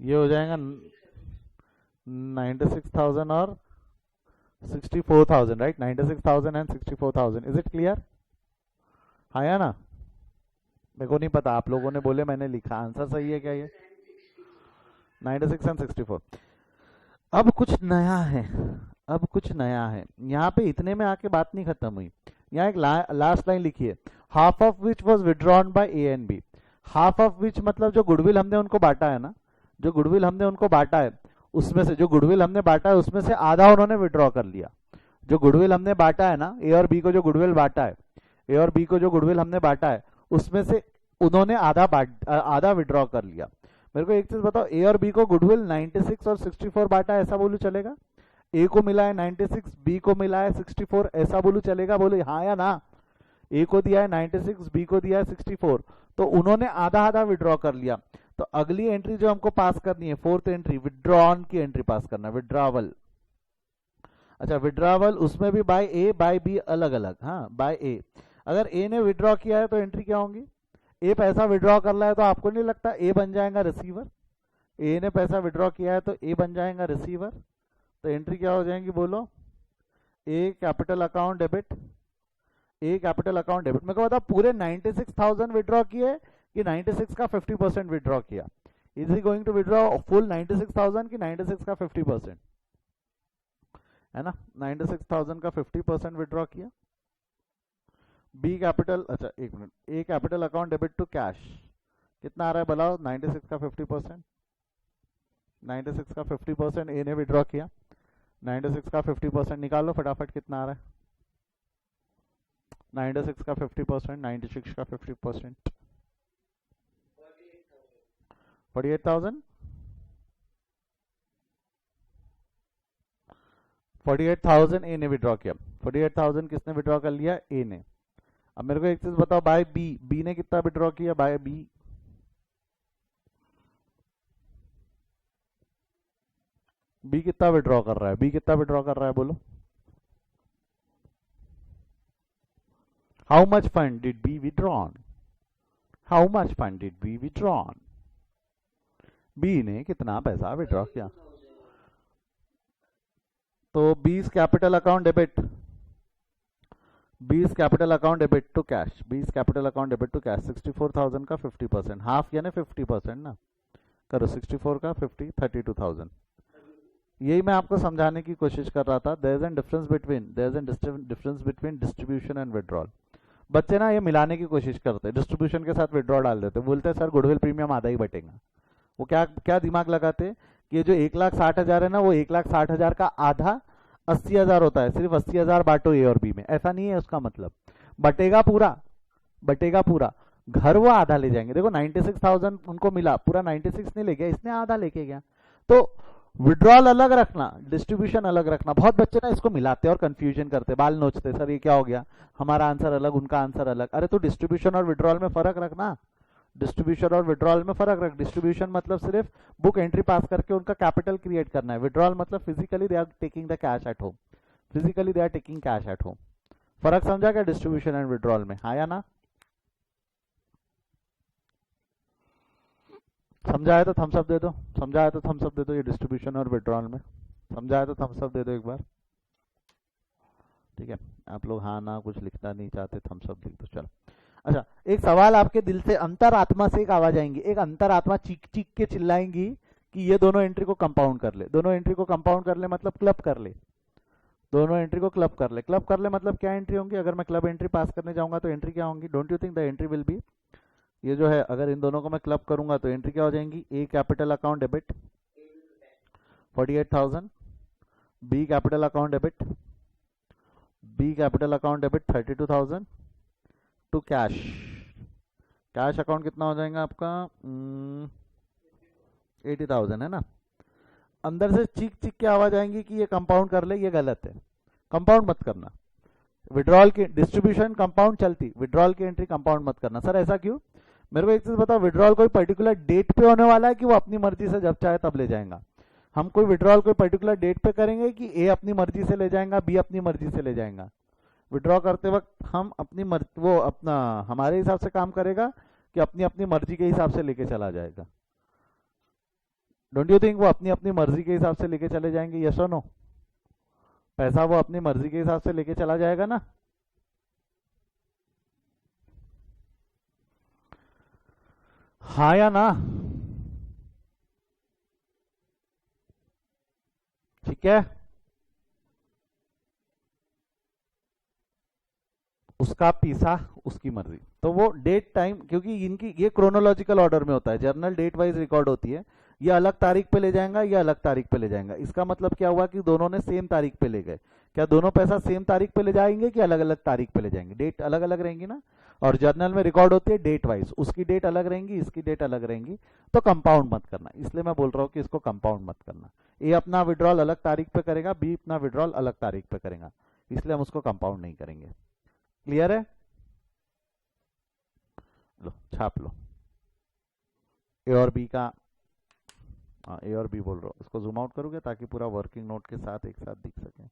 ये हो जाएगा 96,000 और 64,000, right? 96,000 and 64,000. Is it clear? हाँ या ना? मेरे को नहीं पता, आप लोगों ने बोले, मैंने लिखा. आंसर सही है क्या ये? 96 एंड 64. अब कुछ नया है, अब कुछ नया है यहाँ पे. इतने में आके बात नहीं खत्म हुई. यहाँ एक लास्ट लाइन लिखी है, half of which was withdrawn by A and B. Half of which मतलब जो गुडविल हमने उनको बांटा है ना, जो गुडविल हमने उनको बांटा है उसमें से, जो गुडविल हमने बांटा है उसमें से आधा उन्होंने विड्रॉ कर लिया. जो गुडविल हमने बांटा है ना, ए और बी को जो गुडविल बांटा है, ए और बी को जो गुडविल हमने बांटा है उसमें से उन्होंने आधा विड्रॉ कर लिया. मेरे को एक चीज बताओ, ए और बी को गुडविल 96 और 64 बांटा है, ऐसा बोलूं चलेगा? ए को मिला है 96, बी को मिला है 64, ऐसा बोलूं चलेगा? बोलो हाँ या ना. ए को दिया है 96, बी को दिया है 64, तो उन्होंने आधा आधा विड्रॉ कर लिया. तो अगली एंट्री जो हमको पास करनी है, फोर्थ एंट्री, विड्रॉन की एंट्री पास करना है, विड्रावल. अच्छा, विड्रावल, उसमें भी बाय ए बाय बी अलग अलग. हाँ, बाय ए. अगर ए ने विड्रॉ किया है तो एंट्री क्या होंगी? ए पैसा विड्रॉ कर रहा है तो आपको नहीं लगता ए बन जाएगा रिसीवर? ए ने पैसा विड्रॉ किया है तो ए बन जाएगा रिसीवर. तो एंट्री क्या हो जाएंगी बोलो? ए कैपिटल अकाउंट डेबिट, ए कैपिटल अकाउंट डेबिट. मेरे को बता, पूरे 96,000 विड्रॉ किए कि 96 का 50% विड्रॉ किया? Is he going to withdraw full 96,000 कि 96 का 50%? है ना, 96,000 का 50% विड्रॉ किया. बी कैपिटल, अच्छा एक minute, A capital account debit to cash कितना आ रहा है बताओ? 96 का 50%. 96 का 50% ए ने विड्रॉ किया. 96 का 50% निकालो फटाफट, कितना आ रहा है? 96 का 50%, 96 का 50%, 48,000. 48,000 ए ने विड्रॉ किया. 48,000 किसने विड्रॉ कर लिया? ए ने. अब मेरे को एक चीज बताओ, बाय बी, बी ने कितना विड्रॉ किया? बाय बी, बी कितना विड्रॉ कर रहा है? बी कितना विड्रॉ कर रहा है बोलो? How much fund did be withdrawn? How much fund did be withdrawn? B ने कितना पैसा विड्रॉ किया? तो 20 capital account debit, 20 capital account debit to cash, 20 capital account debit to cash. 64,000 का 50%, हाफ यानी 50% ना. करो 64 का 50, 32,000. यही मैं आपको समझाने की कोशिश कर रहा था. There is an difference between distribution and withdrawal. बच्चे ना ये मिलाने की कोशिश करते हैं, डिस्ट्रीब्यूशन के साथ विड्रॉ डाल देते, बोलते हैं सर गुडविल प्रीमियम आधा ही बटेगा. वो क्या क्या दिमाग लगाते हैं कि ये जो 1,60,000 है ना, वो 1,60,000 का आधा 80,000 होता है. सिर्फ 80,000 बांटो ए और बी में, ऐसा नहीं है उसका मतलब. बटेगा पूरा, बटेगा पूरा. घर वो आधा ले जाएंगे. देखो 96,000 उनको मिला, पूरा 96 नहीं ले गया, इसने आधा लेके गया. तो विड्रॉल अलग रखना, डिस्ट्रीब्यूशन अलग रखना. बहुत बच्चे ना इसको मिलाते और कंफ्यूजन करते, बाल नोचते, सर ये क्या हो गया, हमारा आंसर अलग उनका आंसर अलग. अरे तो डिस्ट्रीब्यूशन और विड्रॉल में फर्क रखना. डिस्ट्रीब्यूशन और विड्रॉल में फर्क रख. डिस्ट्रीब्यूशन मतलब सिर्फ बुक एंट्री पास करके उनका कैपिटल क्रिएट करना है. विड्रॉल मतलब physically they are taking the cash at home, physically they are taking cash at home. फर्क समझा क्या डिस्ट्रीब्यूशन एंड विड्रॉल में? हाँ या ना? समझाया तो थम्स अप दे दो, समझाया तो थम्स अप दे दो. ये डिस्ट्रीब्यूशन और विड्रॉल में समझाया तो थम्स अप दे दो एक बार. ठीक है, आप लोग हाँ ना कुछ लिखना नहीं चाहते, थम्स अप लिख दो. चलो, अच्छा एक सवाल आपके दिल से, अंतरात्मा से एक आवाज आएंगी, एक अंतरात्मा चीख चीख के चिल्लाएंगी कि ये दोनों एंट्री को कंपाउंड कर ले. दोनों एंट्री को कंपाउंड कर ले मतलब क्लब कर ले. दोनों एंट्री को क्लब कर ले. क्लब कर ले मतलब क्या एंट्री होंगी? अगर मैं क्लब एंट्री पास करने जाऊंगा तो एंट्री क्या होंगी? Don't you think the entry will B, ये जो है, अगर इन दोनों को मैं क्लब करूंगा तो एंट्री क्या हो जाएंगी? A capital account debit 48,000, B capital account debit, B capital account debit 32,000 to cash. Cash account कितना हो जाएगा आपका? 80,000 है ना. अंदर से चीख चीख के आवाज आएंगी कि ये कंपाउंड कर ले, ये गलत है, कंपाउंड मत करना. विड्रॉल की डिस्ट्रीब्यूशन कंपाउंड चलती, विड्रॉल की एंट्री कंपाउंड मत करना. सर ऐसा क्यों? मेरे को एक चीज बताओ, विड्रॉल कोई पर्टिकुलर डेट पे होने वाला है कि वो अपनी मर्जी से जब चाहे तब ले जाएगा? हम कोई विड्रॉल कोई पर्टिकुलर डेट पे करेंगे कि ए अपनी मर्जी से ले जाएगा, बी अपनी मर्जी से ले जाएगा? विड्रॉ करते वक्त हम अपनी मर्जी, वो अपना हमारे हिसाब से काम करेगा कि अपनी अपनी मर्जी के हिसाब से लेके चला जाएगा? डोंट यू थिंक वो अपनी अपनी मर्जी के हिसाब से लेके चले जाएंगे? यस और नो? पैसा वो अपनी मर्जी के हिसाब से लेके चला जाएगा ना? हाँ या ना? ठीक है, उसका पीसा उसकी मर्जी। तो वो डेट टाइम, क्योंकि इनकी ये क्रोनोलॉजिकल ऑर्डर में होता है, जर्नल डेट वाइज रिकॉर्ड होती है। ये अलग तारीख पे ले जाएगा, ये अलग तारीख पे ले जाएगा। इसका मतलब क्या हुआ कि दोनों ने सेम तारीख पे ले गए। क्या दोनों पैसा सेम तारीख पे ले जाएंगे कि अलग अलग तारीख पे ले जाएंगे? डेट अलग अलग रहेंगी ना, और जर्नल में रिकॉर्ड होती है डेट वाइज, उसकी डेट अलग रहेंगी, इसकी डेट अलग रहेंगी। तो कंपाउंड मत करना, इसलिए मैं बोल रहा हूँ कि इसको कंपाउंड मत करना। ए अपना विड्रॉल अलग तारीख पे करेगा, बी अपना विड्रॉल अलग तारीख पे करेगा, इसलिए हम उसको कंपाउंड नहीं करेंगे। क्लियर है? लो छाप लो ए और बी का। हाँ, ए और बी बोल रहा हूँ, इसको जूम आउट करोगे ताकि पूरा वर्किंग नोट के साथ एक साथ दिख सके।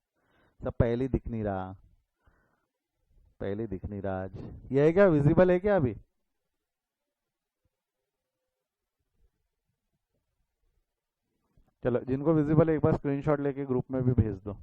सब पहले दिख नहीं रहा, पहले दिख नहीं रहा आज। ये है क्या, विजिबल है क्या अभी? चलो, जिनको विजिबल है एक बार स्क्रीनशॉट लेके ग्रुप में भी भेज दो।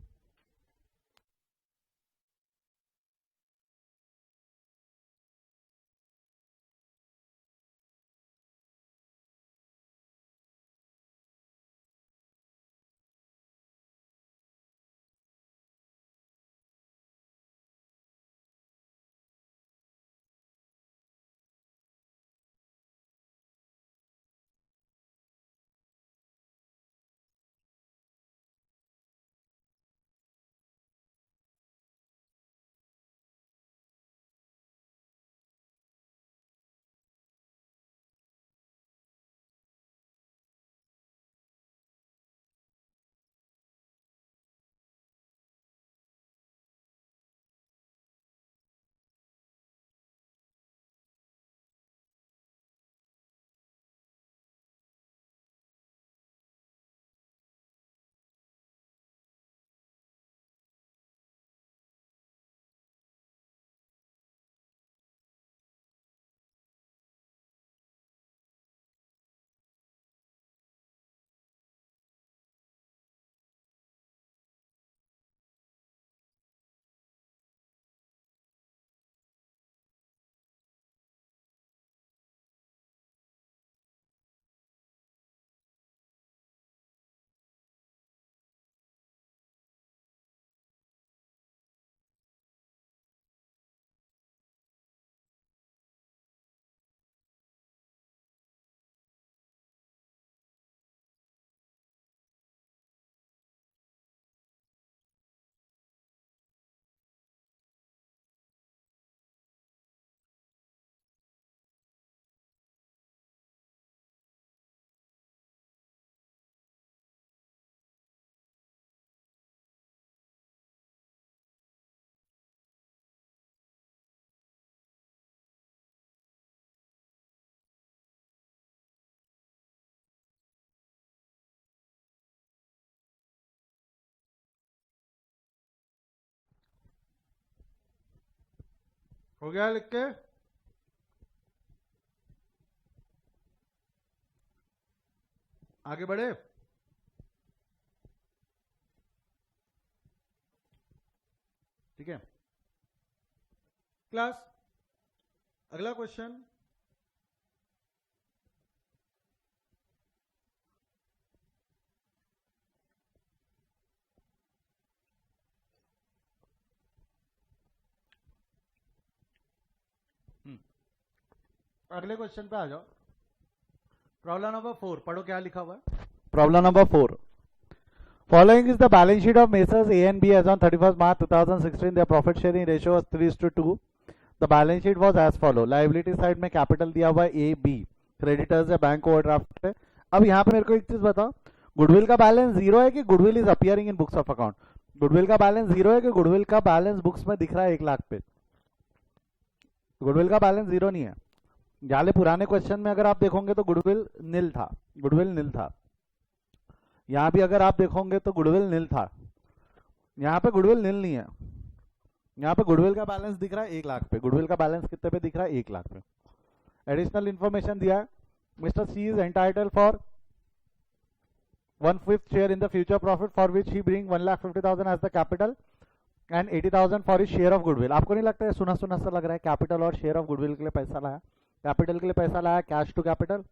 हो गया लिख के? आगे बढ़े? ठीक है क्लास, अगला क्वेश्चन। अगले क्वेश्चन पे आ जाओ। प्रॉब्लम नंबर 4 पढ़ो, क्या लिखा हुआ है? Problem number 4, following is the balance sheet of Messrs A and B as on 31st March 2016. Their profit sharing ratio was 3:2. The balance sheet was as follow. Liability side में कैपिटल दिया हुआ है A B, क्रेडिटर्स है, बैंक ओवरड्राफ्ट है। अब यहाँ पे मेरे को एक चीज बताओ, गुडविल का बैलेंस जीरो है कि goodwill is appearing in books of account? Goodwill का बैलेंस जीरो है कि गुडविल का बैलेंस बुक्स में दिख रहा है 1 लाख पे? गुडविल का बैलेंस जीरो नहीं है। जाले पुराने क्वेश्चन में अगर आप देखोगे तो गुडविल नील था, गुडविल नील था। यहाँ भी अगर आप देखोगे तो गुडविल नील था, यहाँ पे गुडविल नील नहीं है। यहाँ पे गुडविल का बैलेंस दिख रहा है 1 लाख पे। गुडविल का बैलेंस कितने पे दिख रहा है? 1 लाख पे। एडिशनल इंफॉर्मेशन दिया है, mister C is entitle for 1/5 share in the future profit for which he bring 1,50,000 as the capital and 80,000 for his share of goodwill. आपको नहीं लगता है सुना सुना सा लग रहा है कैपिटल और शेयर ऑफ गुडविल के लिए पैसा लाया, कैपिटल के लिए पैसा लाया कैश टू कैपिटल,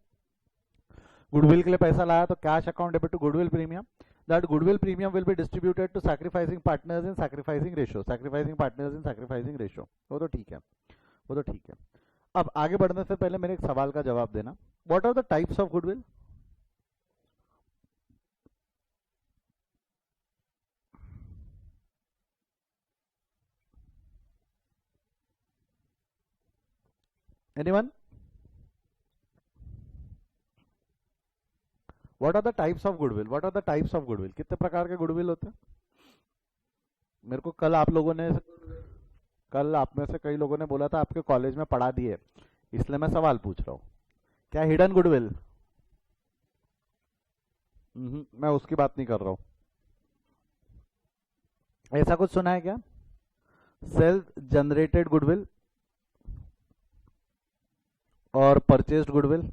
गुडविल के लिए पैसा लाया तो cash account debit to goodwill premium. That goodwill premium will be distributed to sacrificing partners in sacrificing ratio, sacrificing partners in sacrificing ratio. वो तो ठीक है, वो तो ठीक है. अब आगे बढ़ने से पहले मेरे एक सवाल का जवाब देना. What are the types of goodwill? Anyone? What are the types of goodwill? What are the types of goodwill? कितने प्रकार के गुडविल होते हैं? मेरे को कल आप में से कई लोगों ने बोला था आपके कॉलेज में पढ़ा दिए, इसलिए मैं सवाल पूछ रहा हूँ. क्या हिडन गुडविल? मैं उसकी बात नहीं कर रहा हूँ. ऐसा कुछ सुना है क्या? सेल्फ जनरेटेड गुडविल और परचेस्ड गुडविल.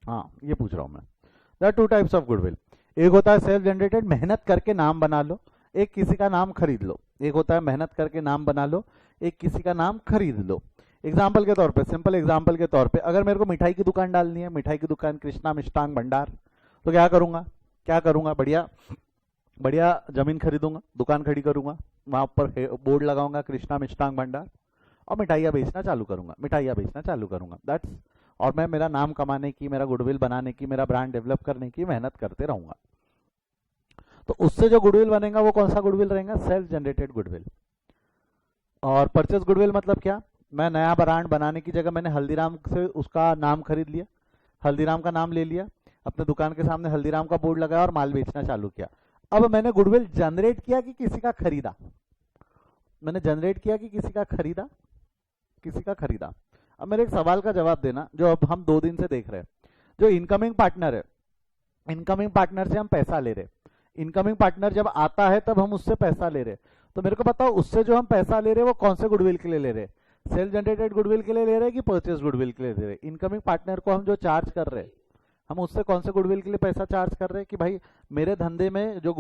हाँ, ये पूछ रहा हूं मैं. There are two types of goodwill. एक होता है सेल्फ जनरेटेड, मेहनत करके नाम बना लो, एक किसी का नाम खरीद लो. एक होता है मेहनत करके नाम बना लो, एक किसी का नाम खरीद लो. एग्जाम्पल के तौर पे, सिंपल एग्जाम्पल के तौर पे, अगर मेरे को मिठाई की दुकान डालनी है, मिठाई की दुकान कृष्णा मिष्टांग भंडार, तो क्या करूंगा? बढ़िया बढ़िया जमीन खरीदूंगा, दुकान खड़ी करूंगा, वहां पर बोर्ड लगाऊंगा कृष्णा मिष्टांग भंडार, और मिठाइयाँ बेचना चालू करूंगा. दैट्स. और मैं मेरा नाम कमाने की, मेरा गुडविल बनाने की, मेरा ब्रांड डेवलप करने की मेहनत करते रहूंगा. तो उससे जो गुडविल बनेगा वो कौन सा गुडविल रहेगा? Self generated goodwill. और परचेज गुडविल मतलब क्या? मैं नया ब्रांड बनाने की जगह मैंने हल्दीराम से उसका नाम खरीद लिया, हल्दीराम का नाम ले लिया, अपने दुकान के सामने हल्दीराम का बोर्ड लगाया और माल बेचना चालू किया. अब मैंने गुडविल जनरेट किया कि किसी का खरीदा? मैंने जनरेट किया कि किसी का खरीदा? किसी का खरीदा. अब मेरे एक सवाल का जवाब देना जो अब हम 2 दिन से देख रहे हैं. जो इनकमिंग पार्टनर है, इनकमिंग पार्टनर से हम पैसा ले रहे, इनकमिंग पार्टनर जब आता है तब हम उससे पैसा ले रहे. तो मेरे को बताओ उससे जो हम पैसा ले रहे वो कौन से गुडविल के लिए ले रहे? सेल्फ जनरेटेड गुडविल के लिए ले रहे कि परचेज गुडविल के लिए ले रहे? इनकमिंग पार्टनर को हम जो चार्ज कर रहे, हम उससे कौन से गुडविल के लिए पैसा चार्ज कर रहे हैं? कि भाई मेरे धंधे में जो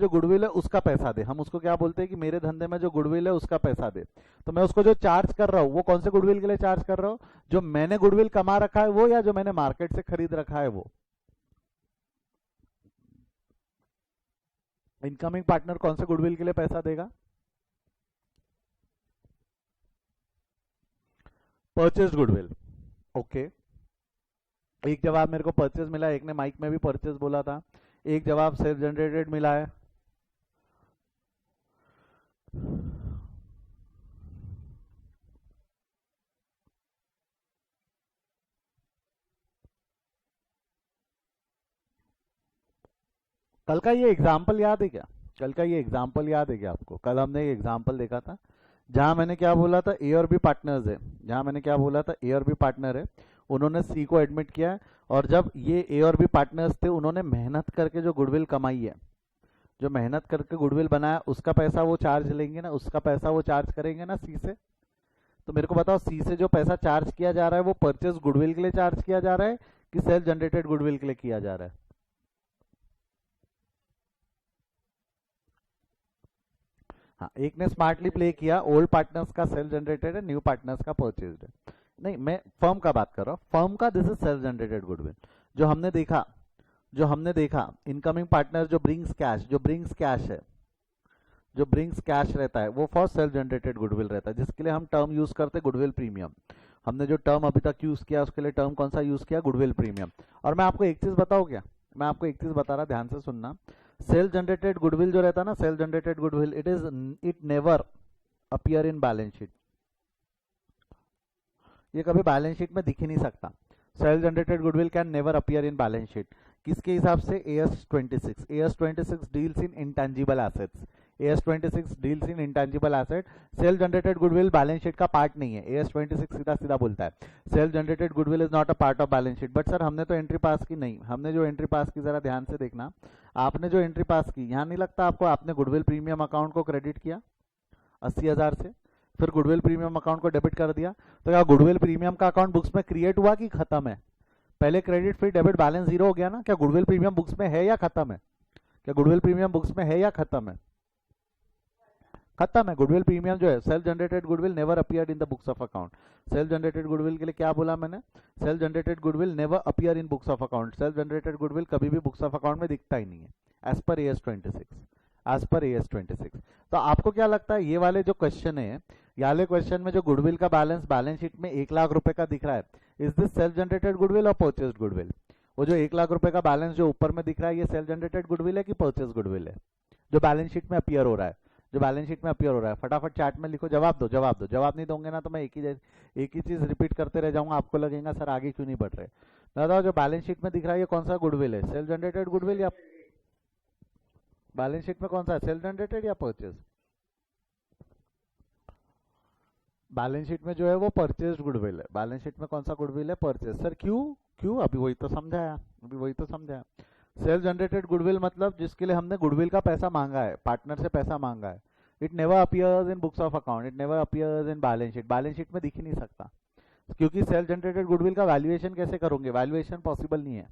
गुडविल है उसका पैसा दे. हम उसको क्या बोलते हैं? कि मेरे धंधे में जो गुडविल है उसका पैसा दे. तो मैं उसको जो चार्ज कर रहा हूँ वो कौन से गुडविल के लिए चार्ज कर रहा हूँ? जो मैंने गुडविल कमा रखा है वो, या जो मैंने मार्केट से खरीद रखा है वो? इनकमिंग पार्टनर कौन से गुडविल के लिए पैसा देगा? Purchase goodwill. ओके, एक जवाब मेरे को परचेज मिला, एक ने माइक में भी परचेज बोला था, एक जवाब सेल्फ जनरेटेड मिला है. कल का ये एग्जाम्पल याद है क्या? आपको कल हमने एक एग्जाम्पल देखा था जहां मैंने क्या बोला था? ए और बी पार्टनर्स है. पार्टनर है, उन्होंने सी को एडमिट किया है, और जब ये ए और बी पार्टनर्स थे उन्होंने मेहनत करके जो गुडविल कमाई है, जो मेहनत करके गुडविल बनाया, उसका पैसा वो चार्ज लेंगे ना, उसका पैसा वो चार्ज करेंगे ना सी से. तो मेरे को बताओ सी से जो पैसा चार्ज किया जा रहा है वो परचेज गुडविल के लिए चार्ज किया जा रहा है कि सेल्फ जनरेटेड गुडविल के लिए किया जा रहा है? हाँ, एक ने स्मार्टली प्ले किया, ओल्ड पार्टनर्स का सेल्फ जनरेटेड है, न्यू पार्टनर्स का परचेज्ड है. नहीं, मैं फर्म का बात कर रहा हूँ. फर्म का this is self generated goodwill. जो हमने देखा इनकमिंग पार्टनर जो ब्रिंग्स कैश रहता है वो फॉर सेल्फ जनरेटेड गुडविल रहता है, जिसके लिए हम टर्म यूज करते हैं गुडविल प्रीमियम. हमने जो टर्म अभी तक यूज किया उसके लिए टर्म कौन सा यूज किया? Goodwill premium. और मैं आपको एक चीज बताऊं क्या? मैं आपको एक चीज बता रहा, ध्यान से सुनना. सेल्फ जनरेटेड गुडविल जो रहता है ना, self generated goodwill, it never appear in balance sheet. ये कभी बैलेंस शीट में दिख ही नहीं सकता. Self generated goodwill can never appear in balance sheet. किसके हिसाब से? AS26 deals in intangible assets. AS26 deals in intangible asset. Self generated goodwill balance sheet का पार्ट नहीं है. AS26 सीधा सीधा बोलता है self generated goodwill is not a part of balance sheet. But sir हमने तो एंट्री पास की. नहीं, हमने जो एंट्री पास की, जरा ध्यान से देखना, आपने जो एंट्री पास की, यहाँ नहीं लगता आपको आपने गुडविल प्रीमियम अकाउंट को क्रेडिट किया 80,000 से? फिर गुडविल प्रीमियम अकाउंट को डेबिट कर दिया, तो क्या गुडविल प्रीमियम का अकाउंट बुक्स में क्रिएट हुआ कि खत्म है? पहले क्रेडिट फिर डेबिट बैलेंस जीरो हो गया ना। क्या गुडविल प्रीमियम बुक्स में है या खत्म है? क्या गुडविल प्रीमियम बुक्स में है या खत्म है? खत्म है। गुडविल प्रीमियम जो है, self generated goodwill never appeared in the books of account. Self generated goodwill के लिए क्या बोला मैंने? Self generated goodwill never appear in books of account. Self generated goodwill कभी भी बुक्स ऑफ अकाउंट में दिखता ही नहीं है, as per AS 26, as per AS 26। तो आपको क्या लगता है, ये वाले जो क्वेश्चन है, ये वाले क्वेश्चन में जो गुडविल का बैलेंस शीट में 1 लाख रुपए का दिख रहा है, is this self generated goodwill और परचेस्ड गुडविल? वो जो 1 लाख रुपए का बैलेंस जो ऊपर में दिख रहा है, ये सेल्फ जनरेटेड गुडविल है कि परचेस्ड गुडविल है जो बैलेंस शीट में अपीयर हो रहा है? जो बैलेंस शीट में अपीयर हो रहा है, फटाफट चैट में लिखो, जवाब दो, जवाब दो। जवाब नहीं दोगे ना तो मैं एक ही चीज रिपीट करते रह जाऊंगा, आपको लगेगा सर आगे क्यों नहीं बढ़ रहे। बताओ, जो बैलेंस शीट में दिख रहा है ये कौन सा गुडविल है? सेल्फ जनरेटेड गुडविल या बैलेंस शीट में कौन सा है, सेल्फ जनरेटेड या परचेज? बैलेंस शीट में जो है वो परचेज गुडविल है। बैलेंस शीट में कौन सा गुडविल है? परचेज। सर क्यों? क्यों? अभी वही तो समझाया, अभी वही तो समझाया। सेल्फ जनरेटेड गुडविल मतलब जिसके लिए हमने गुडविल का पैसा मांगा है, पार्टनर से पैसा मांगा है। It never appears in books of account, it never appears in balance sheet. Balance sheet में दिख ही नहीं सकता, क्योंकि सेल्फ जनरेटेड गुडविल का वैल्यूएशन कैसे करोगे? वैल्यूएशन पॉसिबल नहीं है।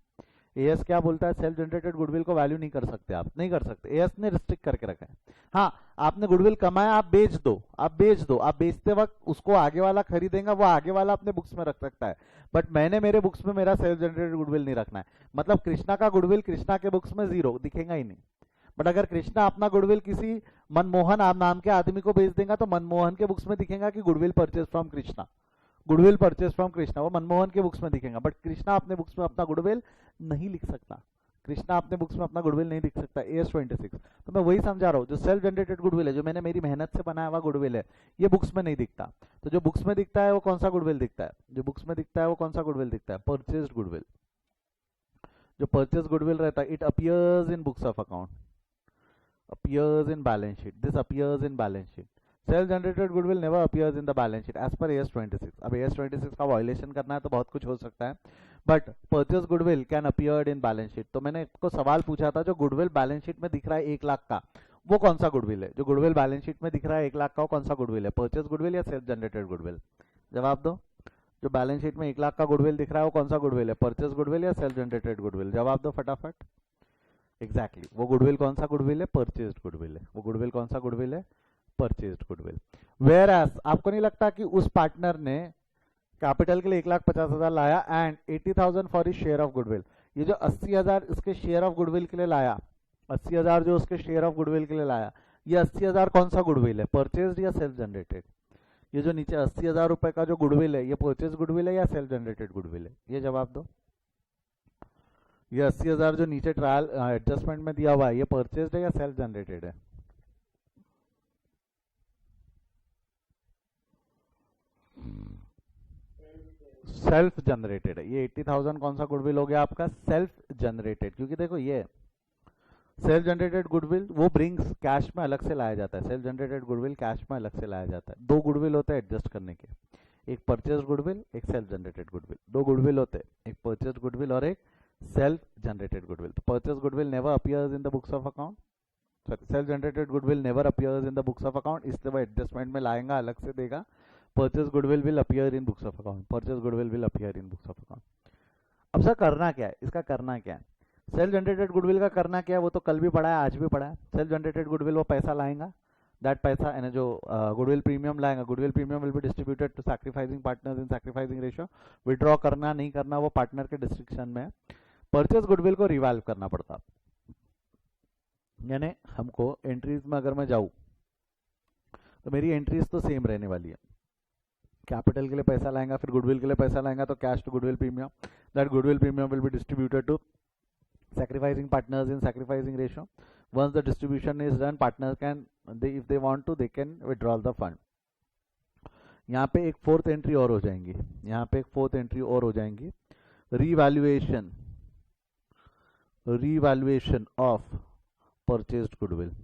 एएस क्या बोलता है, सेल्फ जनरेटेड गुडविल को वैल्यू नहीं कर सकते, आप नहीं कर सकते। एएस ने रिस्ट्रिक्ट करके रखा है। हाँ, आपने गुडविल कमाया, आप बेच दो, आप बेच दो, आप बेचते वक्त उसको आगे वाला खरीदेगा, वो आगे वाला अपने बुक्स में रख सकता है, बट मैंने मेरे बुक्स में मेरा सेल्फ जनरेटेड गुडविल नहीं रखना है। मतलब कृष्णा का गुडविल कृष्णा के बुक्स में जीरो दिखेगा ही नहीं। बट अगर कृष्णा अपना गुडविल किसी मनमोहन नाम के आदमी को बेच देगा तो मनमोहन के बुक्स में दिखेगा कि goodwill purchase from Krishna, goodwill purchase from Krishna, वो मनमोहन के बुक्स में दिखेगा। बट कृष्णा अपने बुक्स में अपना गुडविल नहीं लिख सकता, कृष्णा अपने बुक्स में अपना गुडविल नहीं लिख सकता। AS 26। तो मैं वही समझा रहा हूँ, जो सेल्फ जनरेटेड गुडविल है, जो मैंने मेरी मेहनत से बनाया हुआ गुडविल है, ये बुक्स में नहीं दिखता। तो जो बुक्स में दिखता है वो कौन सा गुडविल दिखता है? जो बुक्स में दिखता है वो कौन सा गुडविल दिखता है? Purchased goodwill. जो परचेज गुडविल रहता है, it appears in books of account, appears in balance sheet, this appears in balance sheet. Self generated goodwill never appears in the balance sheet as per AS 26. अब AS 26 का वायलेशन करना है तो बहुत कुछ हो सकता है, but purchase goodwill can appear in balance sheet. तो मैंने आपको सवाल पूछा था, जो गुडविल बैलेंस शीट में दिख रहा है 1 लाख का, वो कौन सा गुडविल है? जो गुडविल बैलेंस शीट में दिख रहा है 1 लाख का, वो कौन सा गुडविल है? परचेज गुडविल या सेल्फ जनरेटेड गुडविल? जवाब दो। जो बैलेंस शीट में 1 लाख का गुडविल दिख रहा है वो कौन सा गुडविल है? परचेज गुडविल या सेल्फ जनरेटेड गुडविल? जवाब दो फटाफट। एग्जैक्टली वो गुडविल कौन सा गुडविल है? परचेज्ड गुडविल है। वो गुडविल कौन सा गुडविल है? Purchased goodwill. वेयर एज आपको नहीं लगता कि उस पार्टनर ने कैपिटल के लिए 1,50,000 लाया and 80,000 for his share of goodwill, ये जो 80,000 इसके शेयर ऑफ गुडविल के लिए लाया, 80,000 जो उसके शेयर ऑफ गुडविल के लिए लाया, ये 80,000 कौन सा गुडविल है? परचेज्ड या सेल्फ जनरेटेड? ये जो नीचे 80,000 रुपए का जो गुडविल है, ये परचेज गुडविल है या सेल्फ जनरेटेड गुडविल है? ये जवाब दो। ये 80,000 जो नीचे ट्रायल एडजस्टमेंट में दिया हुआ है, ये परचेज्ड है या सेल्फ जनरेटेड है? सेल्फ जनरेटेड है। ये 80,000 कौन सा गुडविल हो गया आपका? Self generated. क्योंकि देखो ये सेल्फ जनरेटेड गुडविल वो ब्रिंग्स कैश में अलग से लाया जाता है, सेल्फ जनरेटेड गुडविल कैश में अलग से लाया जाता है। दो गुडविल होते हैं एडजस्ट करने के, एक परचेज गुडविल, एक सेल्फ जनरेटेड गुडविल। दो गुडविल होते हैं, एक परचेज गुडविल और एक सेल्फ जनरेटेड गुडविल। तो purchase goodwill never appears in the books of account, self generated goodwill never appears in the books of account, इसलिए वो एडजस्टमेंट में लाएगा, अलग से देगा। Purchase goodwill will appear in books of account, purchase goodwill will appear in books of account. अब सर करना क्या है, इसका करना क्या है? सेल्फ जनरेटेड गुडविल का करना क्या है? वो तो कल भी पढ़ा है, आज भी पढ़ा है। सेल्फ जनरेटेड गुडविल वो पैसा लाएगा, दैट पैसा यानी जो गुडविल प्रीमियम लाएगा, goodwill premium will be distributed to sacrificing partners in sacrificing ratio. Withdraw करना नहीं करना वो पार्टनर के डिस्क्रिप्शन में है। परचेज गुडविल को रिवैल्व करना पड़ता, यानी हमको एंट्रीज में अगर मैं जाऊं तो मेरी एंट्रीज तो सेम रहने वाली है। कैपिटल के लिए पैसा लाएगा, फिर गुडविल के लिए पैसा लाएगा, तो cash to goodwill premium, that goodwill premium will be distributed to sacrificing partners in sacrificing ratio. Once the distribution is done, partners can, if they want to, they can withdraw the fund. यहाँ पे एक फोर्थ एंट्री और हो जाएंगी, यहाँ पे एक फोर्थ एंट्री और हो जाएंगी, revaluation, revaluation of purchased goodwill,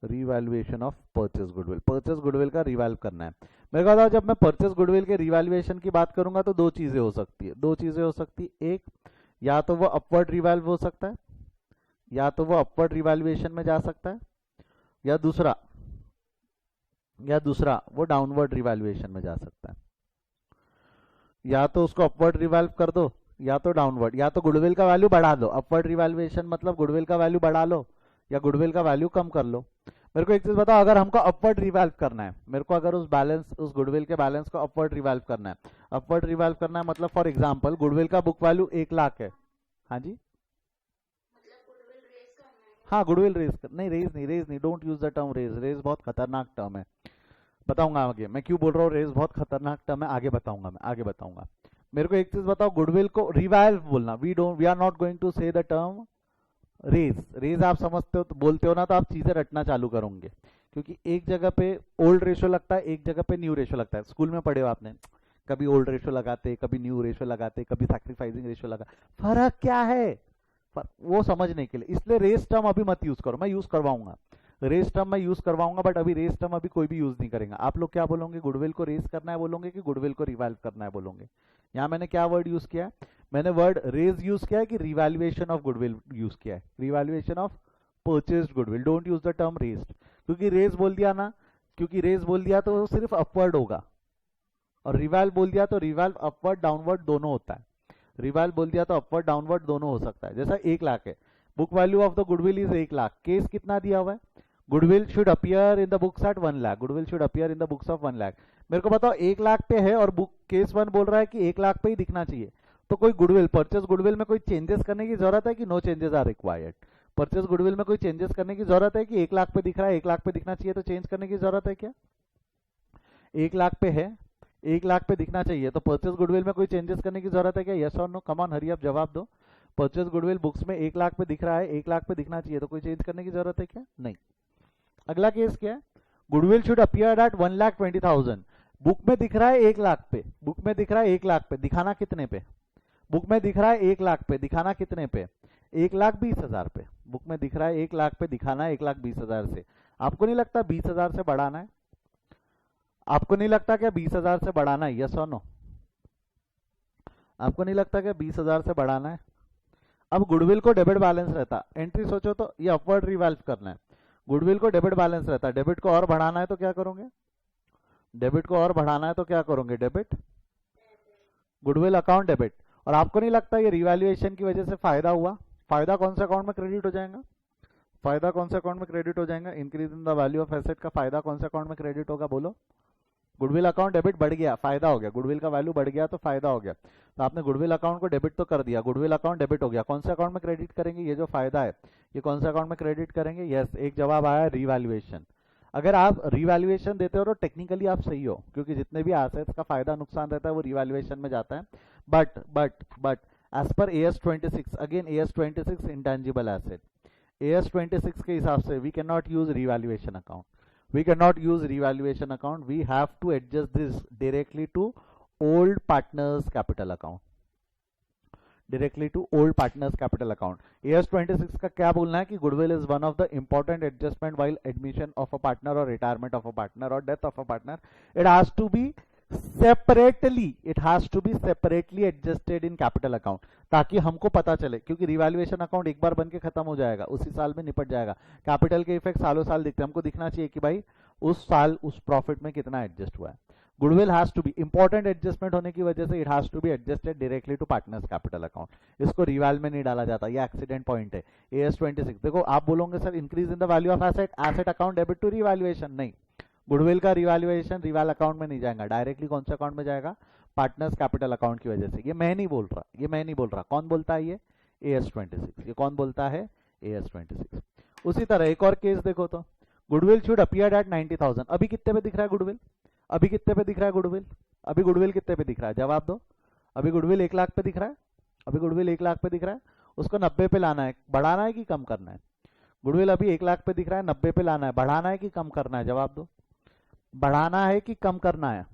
revaluation of purchase goodwill. Purchase goodwill का रिवैल्व करना है मेरे को। जब मैं परचेज गुडविल के रिवैल्यूएशन की बात करूंगा तो दो चीजें हो सकती है, दो चीजें हो सकती है। एक, या तो वो अपवर्ड रिवैल्व हो सकता है, या तो वो अपवर्ड रिवैल्यूएशन में जा सकता है, या दूसरा या दूसरा वो डाउनवर्ड रिवैल्यूएशन में जा सकता है। या तो उसको अपवर्ड रिवैल्व कर दो या तो डाउनवर्ड, या तो गुडविल का वैल्यू बढ़ा दो। अपवर्ड रिवैल्यूएशन मतलब गुडविल का वैल्यू बढ़ा लो या गुडविल का वैल्यू कम कर लो। मेरे को एक चीज बताओ, अगर हमको अपवर्ड रिवैल्व करना है, मेरे को अगर उस गुडविल के बैलेंस को अपवर्ड रिवैल्व करना है, अपवर्ड रिवैल्व करना है मतलब फॉर एग्जांपल गुडविल का बुक वैल्यू 1 लाख है। हाँ जी, हाँ गुडविल रेज कर, नहीं रेज नहीं, don't use the term raise, raise बहुत खतरनाक टर्म है। बताऊंगा आगे मैं क्यों बोल रहा हूँ रेज बहुत खतरनाक टर्म है, आगे बताऊंगा, मैं आगे बताऊंगा। मेरे को एक चीज बताओ, गुडविल को रिवाल्व बोलना, we are not going to say the term raise. Raise आप समझते हो तो बोलते हो ना, तो आप चीजें रटना चालू करोगे, क्योंकि एक जगह पे ओल्ड रेशो लगता है, एक जगह पे न्यू रेशो लगता है। स्कूल में पढ़े हो आपने, कभी ओल्ड रेशो लगाते, कभी न्यू रेशो लगाते, कभी सैक्रिफाइसिंग रेशो लगा, फर्क क्या है, वो समझने के लिए। इसलिए रेस टर्म अभी मत यूज करो, मैं यूज करवाऊंगा रेस टर्म, मैं यूज करवाऊंगा, बट अभी रेस टर्म अभी कोई भी यूज नहीं करेगा। आप लोग क्या बोलोगे, गुडविल को रेस करना है बोलोगे कि गुडविल को रिवाल्व करना है बोलोगे। यहाँ मैंने क्या वर्ड यूज किया है, मैंने वर्ड रेज यूज किया है कि रिवैल्यूएशन ऑफ गुडविल यूज किया है, revaluation of purchased goodwill. Don't use the term raised, क्योंकि रेज बोल दिया ना, क्योंकि रेज बोल दिया तो वो सिर्फ अपवर्ड होगा, और रिवाल्व बोल दिया तो रिवाल्व अपवर्ड डाउनवर्ड दोनों होता है। रिवाल्व बोल दिया तो अपवर्ड डाउनवर्ड दोनों हो सकता है। जैसा 1 लाख है, book value of the goodwill is 1 lakh, case कितना दिया हुआ है, goodwill should appear in the books at 1 lakh, goodwill should appear in the books of 1 lakh. मेरे को बताओ 1 लाख पे है और बुक केस 1 बोल रहा है कि 1 लाख पे ही दिखना चाहिए, तो कोई गुडविल परचेस गुडविल में कोई चेंजेस करने की जरूरत है कि no changes are required. Purchase goodwill में कोई चेंजेस करने की जरूरत है कि 1 लाख पे दिख रहा है, 1 लाख पे दिखना चाहिए तो चेंज करने की जरूरत है क्या? 1 लाख पे है, 1 लाख पे दिखना चाहिए, तो परचेस गुडविल में कोई चेंजेस करने की जरूरत है क्या? यस और no, come on hurry up जवाब दो। परचेस गुडविल बुक्स में 1 लाख पे दिख रहा है, 1 लाख पे दिखना चाहिए, तो कोई चेंज करने की जरूरत है क्या? नहीं। अगला केस क्या है, goodwill should appear eight 1,20,000, book में दिख रहा है 1 लाख पे, बुक में दिख रहा है 1 लाख पे, दिखाना कितने पे? बुक में दिख रहा है 1 लाख पे, दिखाना कितने पे? 1,20,000 पे। बुक में दिख रहा है 1 लाख पे, दिखाना है 1,20,000 से। आपको नहीं लगता 20,000 से बढ़ाना है? आपको नहीं लगता क्या 20,000 से बढ़ाना है? यस और नो, आपको नहीं लगता क्या 20,000 से बढ़ाना है? अब गुडविल को डेबिट बैलेंस रहता, एंट्री सोचो तो ये अपवर्ड रिवैल्व करना है, गुडविल को डेबिट बैलेंस रहता है, डेबिट को और बढ़ाना है तो क्या करोगे? डेबिट को और बढ़ाना है तो क्या करोगे? Debit goodwill account debit. और आपको नहीं लगता ये रिवैल्यूएशन की वजह से फायदा हुआ? फायदा कौन से अकाउंट में क्रेडिट हो जाएगा? फायदा कौन से अकाउंट में क्रेडिट हो जाएगा? Increase in the value of asset का फायदा कौन से अकाउंट में क्रेडिट होगा बोलो? गुडविल अकाउंट डेबिट बढ़ गया, फायदा हो गया, गुडविल का वैल्यू बढ़ गया तो फायदा हो गया। तो आपने गुडविल अकाउंट को डेबिट तो कर दिया, गुडविल अकाउंट डेबिट हो गया, कौन से अकाउंट में क्रेडिट करेंगे? ये जो फायदा है ये कौन से अकाउंट में क्रेडिट करेंगे? यस, एक जवाब आया रिवैल्यूएशन। अगर आप रिवैल्यूएशन देते हो तो टेक्निकली आप सही हो, क्योंकि जितने भी एसेट्स का फायदा नुकसान रहता है वो रिवैल्यूएशन में जाता है। But as per AS 26, again AS 26 intangible asset, AS 26 के हिसाब से we can not use revaluation account, we cannot use revaluation account, we have to adjust this directly to old partners capital account, directly to old partners capital account। AS 26 का क्या बोलना है कि goodwill is one of the important adjustment while admission of a partner or retirement of a partner or death of a partner, it has to be separately adjusted in capital account, ताकि हमको पता चले, क्योंकि रिवैल्यूएशन अकाउंट एक बार बन के खत्म हो जाएगा, उसी साल में निपट जाएगा। कैपिटल के इफेक्ट सालों साल दिखते हैं, हमको दिखना चाहिए कि भाई उस साल उस प्रॉफिट में कितना एडजस्ट हुआ है। Goodwill has to be important adjustment होने की वजह से it has to be adjusted directly to partners capital account, इसको रिवाल में नहीं डाला जाता, ये एक्सीडेंट पॉइंट है। AS 26 देखो, आप बोलोगे sir increase in the value of asset, asset account debit to revaluation, नहीं, गुडविल का रिवैल्यूएशन रिवाल अकाउंट में नहीं जाएगा, डायरेक्टली कौन से अकाउंट में जाएगा? पार्टनर्स कैपिटल अकाउंट की वजह से। ये मैं नहीं बोल रहा, ये मैं नहीं बोल रहा, कौन बोलता है? ये AS 26, ये कौन बोलता है? AS 26। उसी तरह एक और केस देखो तो, गुडविल शुड अपीयर एट 90,000, अभी कितने पे दिख रहा है गुडविल? अभी कितने पे दिख रहा है गुडविल? अभी गुडविल कितने पे दिख रहा है? जवाब दो। अभी गुडविल 1 लाख पे दिख रहा है, अभी गुडविल 1 लाख पे दिख रहा है, उसको 90 पे लाना है, बढ़ाना है कि कम करना है? गुडविल अभी 1 लाख पे दिख रहा है, 90 पे लाना है, बढ़ाना है कि कम करना है? जवाब दो, बढ़ाना है कि कम करना है?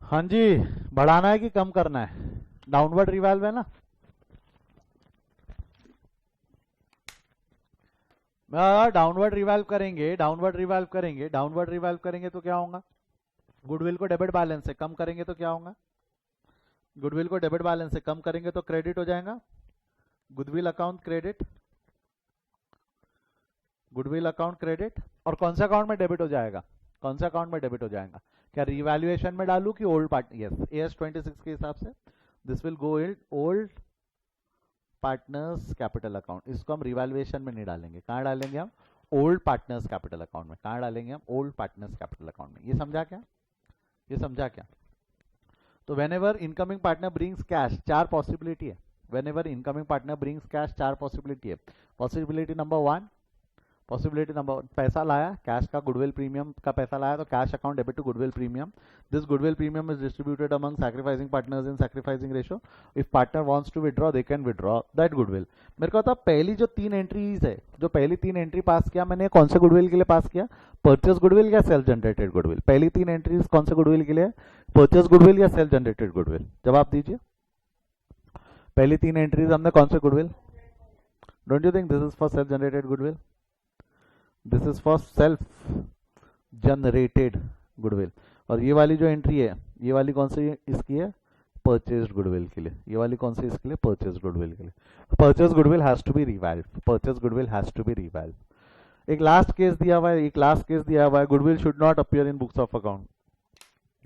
हाँ जी, बढ़ाना है कि कम करना है? डाउनवर्ड रिवाल्व है ना। डाउनवर्ड रिवाल्व करेंगे, डाउनवर्ड रिवाल्व करेंगे, डाउनवर्ड रिवाल्व करेंगे तो क्या होगा? गुडविल को डेबिट बैलेंस से कम करेंगे तो क्या होगा? गुडविल को डेबिट बैलेंस से कम करेंगे तो क्रेडिट हो जाएगा, goodwill account credit. Goodwill account credit, और कौन सा अकाउंट में डेबिट हो जाएगा, कौन सा अकाउंट में डेबिट हो जाएगा, क्या रिवैल्यूएशन में डालू कि ओल्ड पार्ट, यस AS 26 के हिसाब से this will go in old partners capital account. इसको हम रिवैल्यूएशन में नहीं डालेंगे, कहाँ डालेंगे हम, ओल्ड पार्टनर्स कैपिटल अकाउंट में। कहाँ डालेंगे हम, ओल्ड पार्टनर्स कैपिटल अकाउंट में। ये समझा क्या, ये समझा क्या। तो when ever incoming partner brings cash, चार पॉसिबिलिटी है, when ever incoming partner brings cash, चार पॉसिबिलिटी है। Possibility number one, possibility number, पैसा लाया कैश का, गुडविल प्रीमियम का पैसा लाया, तो cash account debit to goodwill premium. This goodwill premium is distributed among sacrificing partners in sacrificing ratio. If partner wants to withdraw they can withdraw that goodwill. मेरे को आता पहली जो तीन एंट्रीज है, जो पहली तीन एंट्री पास किया मैंने, कौन से गुडविल के लिए पास किया, परचेस गुडविल या सेल्फ जनरेटेड गुडविल। पहली तीन एंट्रीज कौन से गुडविल के लिए, परचेस गुडविल या सेल्फ जनरेटेड गुडविल, जवाब दीजिए। पहली तीन एंट्रीज हमने कौन से goodwill, don't you think this is for self generated goodwill, this is for self generated goodwill. और ये वाली जो एंट्री है, ये वाली कौन सी इसकी है, परचेस्ड गुडविल के लिए। ये वाली कौन सी इसके लिए, परचेस्ड गुडविल के लिए। Purchase goodwill has to be revalued, purchase goodwill has to be revalued. एक लास्ट केस दिया हुआ है, एक लास्ट केस दिया हुआ है, goodwill should not appear in books of account.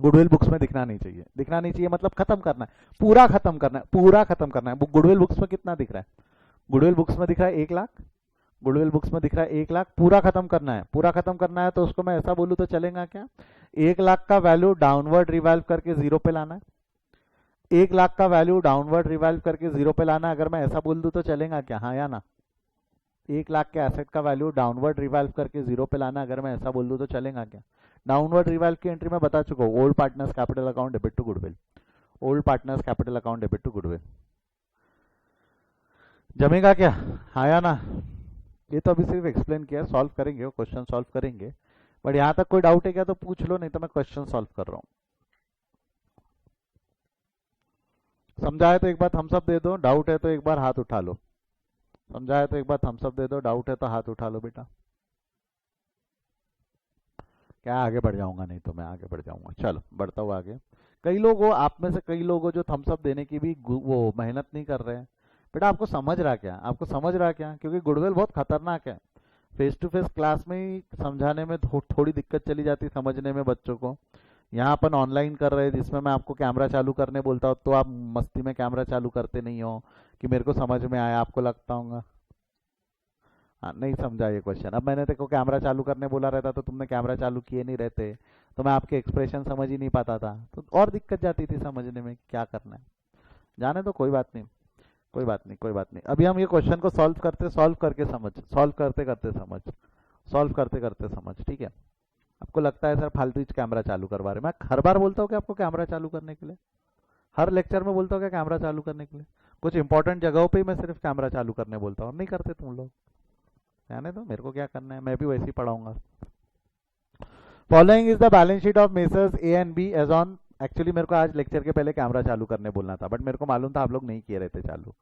Goodwill books में दिखना नहीं चाहिए, दिखना नहीं चाहिए मतलब खत्म करना है, पूरा खत्म करना है, पूरा खत्म करना है। गुडविल बुक्स में कितना दिख रहा है, गुडविल बुक्स में दिख रहा है 1 लाख, गुडविल बुक्स में दिख रहा है 1 लाख, पूरा खत्म करना है, पूरा खत्म करना है। तो उसको मैं ऐसा बोलूँ तो चलेगा क्या, 1 लाख का वैल्यू डाउनवर्ड रिवाल्व करके जीरो पे लाना है, 1 लाख का वैल्यू डाउनवर्ड रिवाल्व करके जीरो पे लाना है। अगर मैं ऐसा बोल दूं तो चलेगा क्या, हाँ या ना, 1 लाख के एसेट का वैल्यू डाउनवर्ड रिवाल्व करके जीरो पे लाना, अगर मैं ऐसा बोल दूं तो चलेगा क्या। डाउनवर्ड रिवाल्व की एंट्री में बता चुका हूँ, old partners capital account debit to goodwill, old partners capital account debit to goodwill. जमेगा क्या, हाँ या ना। ये तो अभी सिर्फ एक्सप्लेन किया, सॉल्व करेंगे, क्वेश्चन सॉल्व करेंगे। बट यहाँ तक कोई डाउट है क्या तो पूछ लो, नहीं तो मैं क्वेश्चन सॉल्व कर रहा हूँ। समझा है तो एक बार थम्स अप दे दो, डाउट है तो एक बार हाथ उठा लो। समझा है तो एक बार थम्स अप दे दो, डाउट है तो हाथ उठा लो बेटा। क्या आगे बढ़ जाऊंगा, नहीं तो मैं आगे बढ़ जाऊंगा। चलो बढ़ता हुआ आगे। कई लोग हो, आप में से कई लोग हो जो थम्स अप देने की भी वो मेहनत नहीं कर रहे हैं। बेटा आपको समझ रहा क्या, आपको समझ रहा क्या, क्योंकि गुडविल बहुत खतरनाक है। फेस टू फेस क्लास में ही समझाने में थोड़ी दिक्कत चली जाती समझने में बच्चों को। यहाँ अपन ऑनलाइन कर रहे हैं जिसमें मैं आपको कैमरा चालू करने बोलता हूँ तो आप मस्ती में कैमरा चालू करते नहीं हो कि मेरे को समझ में आया, आपको लगता होगा। हाँ नहीं समझा ये क्वेश्चन। अब मैंने तेरे को कैमरा चालू करने बोला रहता तो तुमने कैमरा चालू किए नहीं रहते, तो मैं आपके एक्सप्रेशन समझ ही नहीं पाता था, तो और दिक्कत जाती थी समझने में क्या करना है। जाने तो कोई बात नहीं, कोई बात नहीं, कोई बात नहीं। अभी हम ये क्वेश्चन को सॉल्व करते, सॉल्व करके समझ, सॉल्व करते करते समझ, सॉल्व करते करते समझ, ठीक है। आपको लगता है सर फालतू ही कैमरा चालू करवा रहे, मैं हर बार बोलता हूँ कि आपको कैमरा चालू करने के लिए, हर लेक्चर में बोलता हूँ क्या कैमरा चालू करने के लिए। कुछ इंपॉर्टेंट जगहों पे ही मैं सिर्फ कैमरा चालू करने बोलता हूँ, नहीं करते तुम लोग। रहने दो, मेरे को क्या करना है, मैं भी वैसे ही पढ़ाऊंगा। Following is the balance sheet of messrs A and B as on, actually मेरे को आज लेक्चर के पहले कैमरा चालू करने बोलना था, बट मेरे को मालूम था आप लोग नहीं किए रहते चालू,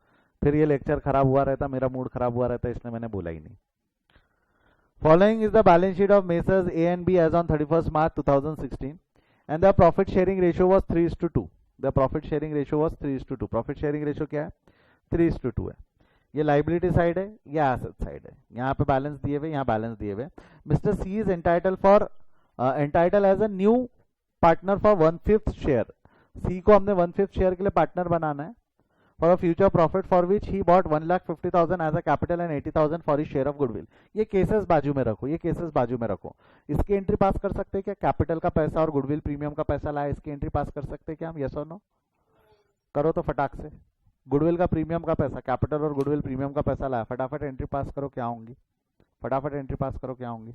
फिर ये लेक्चर खराब हुआ रहता, मेरा मूड खराब हुआ रहता, इसलिए मैंने बोला ही नहीं। Following is the balance sheet of Messrs A and B as on 31st March 2016 and the profit sharing ratio was 3:2. The profit sharing ratio was 3:2. Profit sharing ratio क्या है, 3:2 है। ये लाइबिलिटी साइड है, ये एसेट साइड है। यहाँ पे बैलेंस दिए हुए, यहाँ बैलेंस दिए हुए। Mister C is entitle for entitle as a new partner for 1/5 share. C को हमने 1/5 शेयर के लिए पार्टनर बनाना है for a future profit for which he bought 1,50,000 as a capital and 80,000 for his share of goodwill। ये केसेस बाजू में रखो, ये केसेस बाजू में रखो। इसकी एंट्री पास कर सकते हैं क्या, कैपिटल का पैसा और गुडविल प्रीमियम का पैसा लाया, इसकी एंट्री पास कर सकते हैं क्या हम, यस और नो। करो तो फटाक से। गुडविल का प्रीमियम का पैसा, कैपिटल और गुडविल प्रीमियम का पैसा लाया, फटाफट एंट्री पास करो, क्या होंगी, फटाफट एंट्री पास करो, क्या होंगी।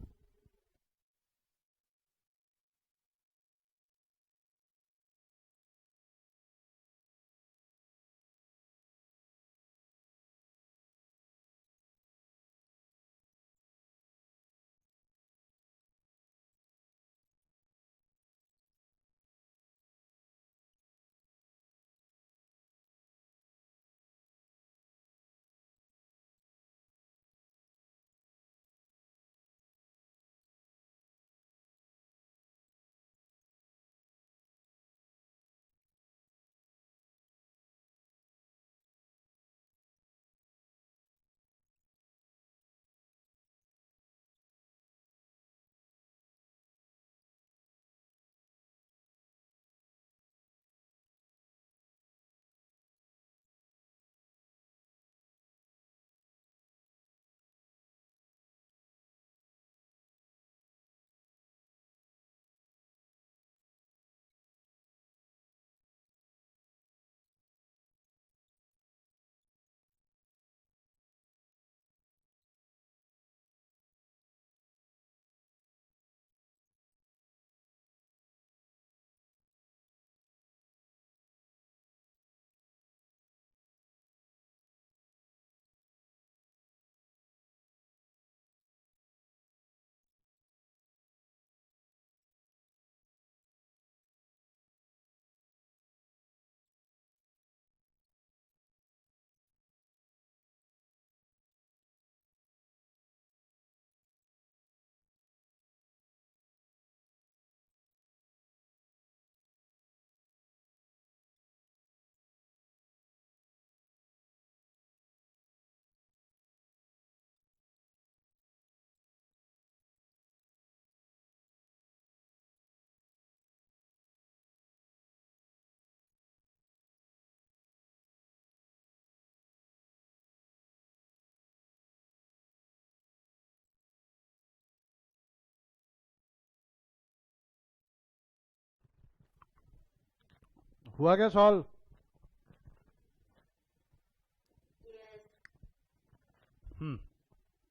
हुआ क्या सॉल्व?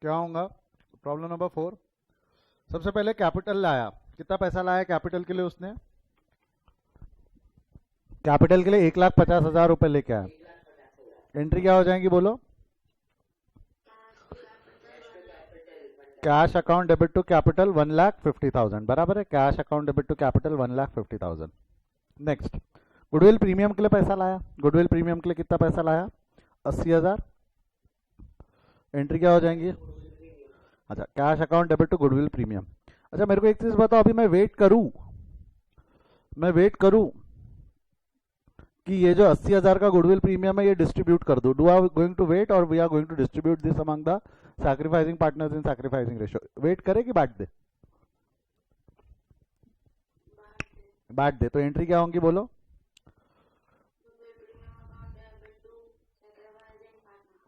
क्या होगा? Problem number 4। सबसे पहले कैपिटल लाया। कितना पैसा लाया कैपिटल के लिए उसने? कैपिटल के लिए 1,50,000 रुपए लेके आया। एंट्री क्या हो जाएंगी बोलो? Cash account debit to capital 1,50,000 बराबर है। Cash account debit to capital 1,50,000। Next, goodwill premium के लिए पैसा लाया। गुडविल प्रीमियम के लिए कितना पैसा लाया? 80,000। एंट्री क्या हो जाएंगी? अच्छा, cash account debit to goodwill premium. अच्छा मेरे को एक चीज बताओ, अभी मैं वेट करूं कि ये जो 80,000 का गुडविल प्रीमियम है ये डिस्ट्रीब्यूट कर दो। Do are going to wait और we are going to distribute this among the sacrificing partners in sacrificing ratio? Wait करे कि बांट दे? बांट दे। तो एंट्री क्या होंगी बोलो?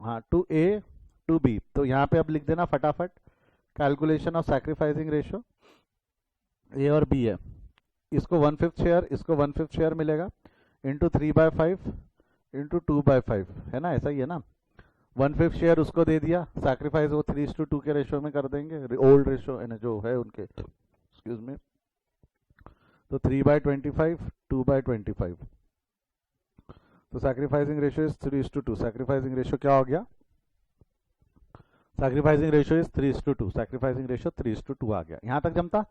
हाँ, टू ए टू बी। तो यहाँ पे अब लिख देना फटाफट, कैलकुलेशन ऑफ सैक्रिफाइसिंग रेशियो। ए और बी है, इसको 1/5 शेयर, इसको 1/5 शेयर मिलेगा, इंटू 3/5 इंटू 2/5 है ना, ऐसा ही है ना। 1/5 शेयर उसको दे दिया, सैक्रिफाइस वो 3:2 के रेशियो में कर देंगे, ओल्ड रेशियो जो है उनके, एक्सक्यूज मी। तो 3/25 2/25, तो sacrificing ratio is 3:2। Sacrificing ratio क्या हो गया? Sacrificing ratio is 3:2। Sacrificing ratio 3:2 आ गया। यहां तक जमता?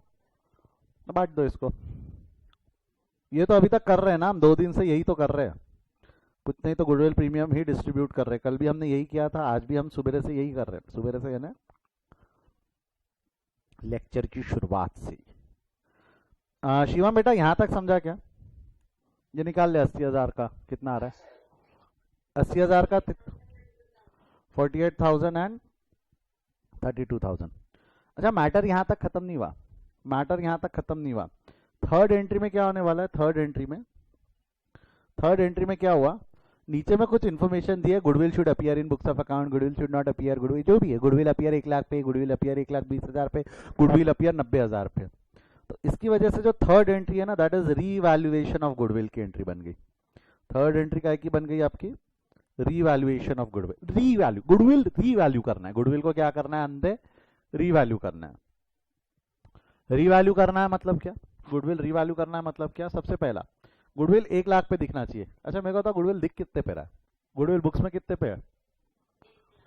बांट दो इसको। ये तो अभी तक कर रहे हैं ना हम, 2 दिन से यही तो कर रहे हैं, कुछ नहीं तो गुडविल प्रीमियम ही डिस्ट्रीब्यूट कर रहे हैं। कल भी हमने यही किया था, आज भी हम सुबह से यही कर रहे हैं। सुबह से यानी लेक्चर की शुरुआत से। शिवम बेटा यहां तक समझा क्या? ये निकाल ले 80,000 का कितना आ रहा है? 80,000 का 48,000 एंड 32,000। अच्छा मैटर यहां तक खत्म नहीं हुआ, मैटर यहां तक खत्म नहीं हुआ। थर्ड एंट्री में क्या होने वाला है? थर्ड एंट्री में क्या हुआ? नीचे में कुछ इन्फॉर्मेशन दी है, goodwill should appear in books of account, goodwill should not appear, goodwill जो भी है, गुडविल अपीयर 1 लाख पे, गुडविल अपीयर 1,20,000 पे, गुडविल अपीयर 90,000 पे। तो इसकी वजह से जो थर्ड एंट्री है ना, that is revaluation of goodwill की एंट्री बन गई। थर्ड एंट्री काय की बन गई आपकी? Revaluation of goodwill. Revalue, goodwill revalue करना है, गुडविल को क्या करना है? अंदर रीवैल्यू करना है। रीवैल्यू करना है मतलब क्या? गुडविल रीवैल्यू करना है मतलब क्या? सबसे पहला, गुडविल 1 लाख पे दिखना चाहिए। अच्छा मेरे को तो गुडविल दिख कितने पे रहा है? गुडविल बुक्स में कितने पे है?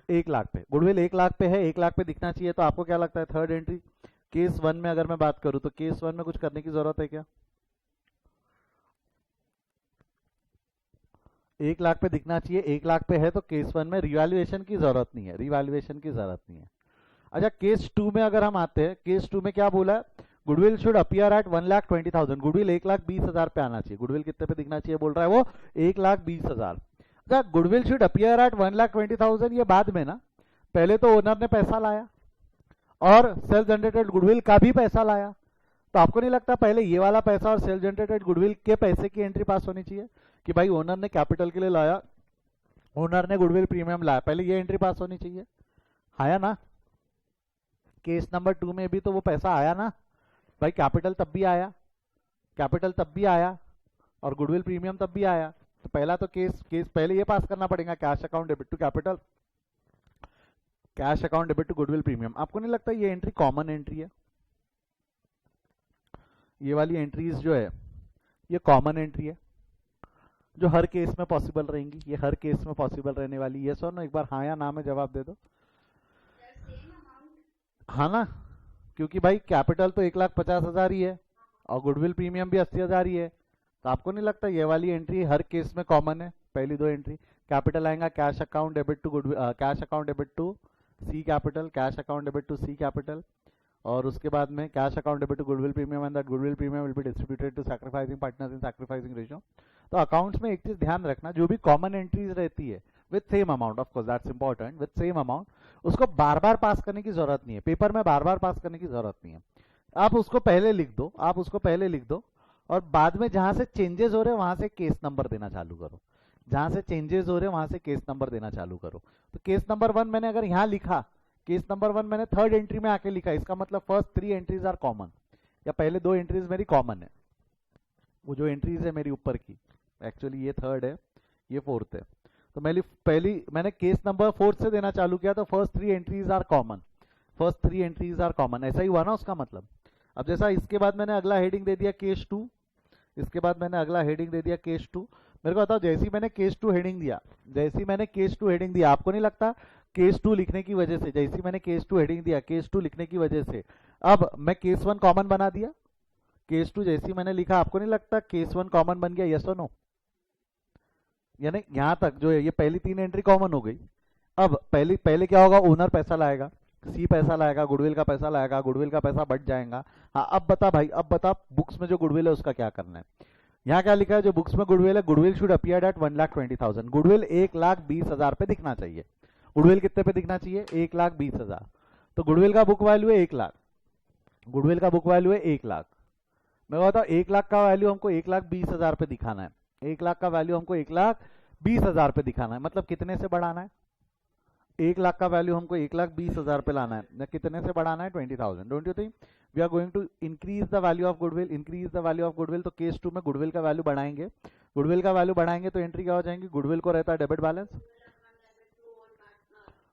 1 लाख पे। गुडविल 1 लाख पे है, 1 लाख पे दिखना चाहिए। तो आपको क्या लगता है थर्ड एंट्री केस 1 में अगर मैं बात करूं तो केस 1 में कुछ करने की जरूरत है क्या? 1 लाख पे दिखना चाहिए, 1 लाख पे है, तो केस 1 में रिवैल्यूएशन की जरूरत नहीं है, रिवैल्यूएशन की जरूरत नहीं है। अच्छा केस 2 में अगर हम आते हैं, केस 2 में क्या बोला है? Goodwill should appear eight 1,20,000। Goodwill 1,20,000 पे आना चाहिए। गुडविल कितने पे दिखना चाहिए बोल रहा है वो? 1,20,000। अच्छा गुडविल शुड अपीयर एट 1,20,000 ये बाद में ना, पहले तो ओनर ने पैसा लाया और सेल्फ जनरेटेड गुडविल का भी पैसा लाया। तो आपको नहीं लगता पहले ये वाला पैसा और सेल्फ जनरेटेड गुडविल के पैसे की एंट्री पास होनी चाहिए कि भाई ओनर ने कैपिटल के लिए लाया, ओनर ने गुडविल प्रीमियम लाया, पहले ये एंट्री पास होनी चाहिए? आया ना? केस नंबर 2 में भी तो वो पैसा आया ना भाई, कैपिटल तब भी आया, कैपिटल तब भी आया और गुडविल प्रीमियम तब भी आया। तो पहला तो केस पहले ये पास करना पड़ेगा, cash account debit to capital, cash account debit to goodwill premium. आपको नहीं लगता ये एंट्री कॉमन एंट्री है? ये वाली एंट्रीज जो है ये कॉमन एंट्री है जो हर केस में पॉसिबल रहेंगी, ये हर केस में पॉसिबल रहने वाली। ये सो ना, एक बार हाँ या ना में जवाब दे दो। हाँ ना, क्योंकि भाई कैपिटल तो 1,50,000 ही है और गुडविल प्रीमियम भी 80,000 ही है। तो आपको नहीं लगता ये वाली एंट्री हर केस में कॉमन है? पहली 2 एंट्री कैपिटल आएगा, cash account debit to goodwill, cash account debit to C capital, cash account debit to C capital, और उसके बाद में cash account debit to goodwill premium and that goodwill premium will be distributed to sacrificing partners in sacrificing ratio. तो अकाउंट्स में एक चीज ध्यान रखना, जो भी कॉमन एंट्रीज रहती है with same amount, of course that's important, with same amount, उसको बार बार पास करने की जरूरत नहीं है, पेपर में बार बार पास करने की जरूरत नहीं है। आप उसको पहले लिख दो, आप उसको पहले लिख दो और बाद में जहां से चेंजेस हो रहे हैं वहां से केस नंबर देना चालू करो, जहां से चेंजेस हो रहे हैं वहां से केस नंबर देना चालू करो। तो केस नंबर 1 मैंने अगर यहाँ लिखा, केस नंबर 1 मैंने थर्ड एंट्री में आके लिखा, इसका मतलब फर्स्ट 3 एंट्रीज आर कॉमन, या पहले 2 एंट्रीज मेरी कॉमन है, वो जो एंट्रीज है मेरी ऊपर की एक्चुअली ये थर्ड है, ये फोर्थ है। तो मैंने केस नंबर फोर्थ से देना चालू किया, तो first 3 entries are common, first 3 entries are common, ऐसा ही हुआ ना उसका मतलब। अब जैसा इसके बाद मैंने अगला हेडिंग दे दिया केस 2, इसके बाद मैंने अगला हेडिंग दे दिया केस 2। मेरे को बताओ, जैसे ही मैंने केस 2 हेडिंग दिया, जैसे ही मैंने केस 2 हेडिंग दिया, आपको नहीं लगता केस 2 लिखने की वजह से, जैसे ही मैंने केस 2 हेडिंग दिया, केस 2 लिखने की वजह से अब मैं केस 1 कॉमन बना दिया। केस 2 जैसे ही मैंने लिखा, आपको नहीं लगता केस 1 कॉमन बन गया? यस और नो? यानी यहां तक जो है ये पहली 3 एंट्री कॉमन हो गई। अब पहले क्या होगा, ओनर पैसा लाएगा, सी पैसा लाएगा, गुडविल का पैसा लाएगा, गुडविल का पैसा बढ़ जाएगा। हाँ अब बता भाई, अब बता बुक्स में जो गुडविल है उसका क्या करना है। यहाँ क्या लिखा है, जो बुक्स में गुडविल है, goodwill should appear eight 1,20,000, goodwill 1,20,000 पे दिखना चाहिए। गुडविल कितने पे दिखना चाहिए? 1,20,000। तो गुडविल का बुक वैल्यू है 1,00,000, गुडविल का बुक वैल्यू है 1,00,000। मैं बताऊँ 1,00,000 का वैल्यू हमको 1,20,000 पे दिखाना है, 1,00,000 का वैल्यू हमको 1,20,000 पे दिखाना है, मतलब कितने से बढ़ाना है? 1,00,000 का वैल्यू हमको 1,20,000 पे लाना है, कितने से बढ़ाना है? 20,000। Don't you think we are going to increase the value of goodwill, increase the value of goodwill. तो केस 2 में गुडविल का वैल्यू बढ़ाएंगे, गुडविल का वैल्यू बढ़ाएंगे तो एंट्री क्या हो जाएंगी? गुडविल को रहता है debit balance,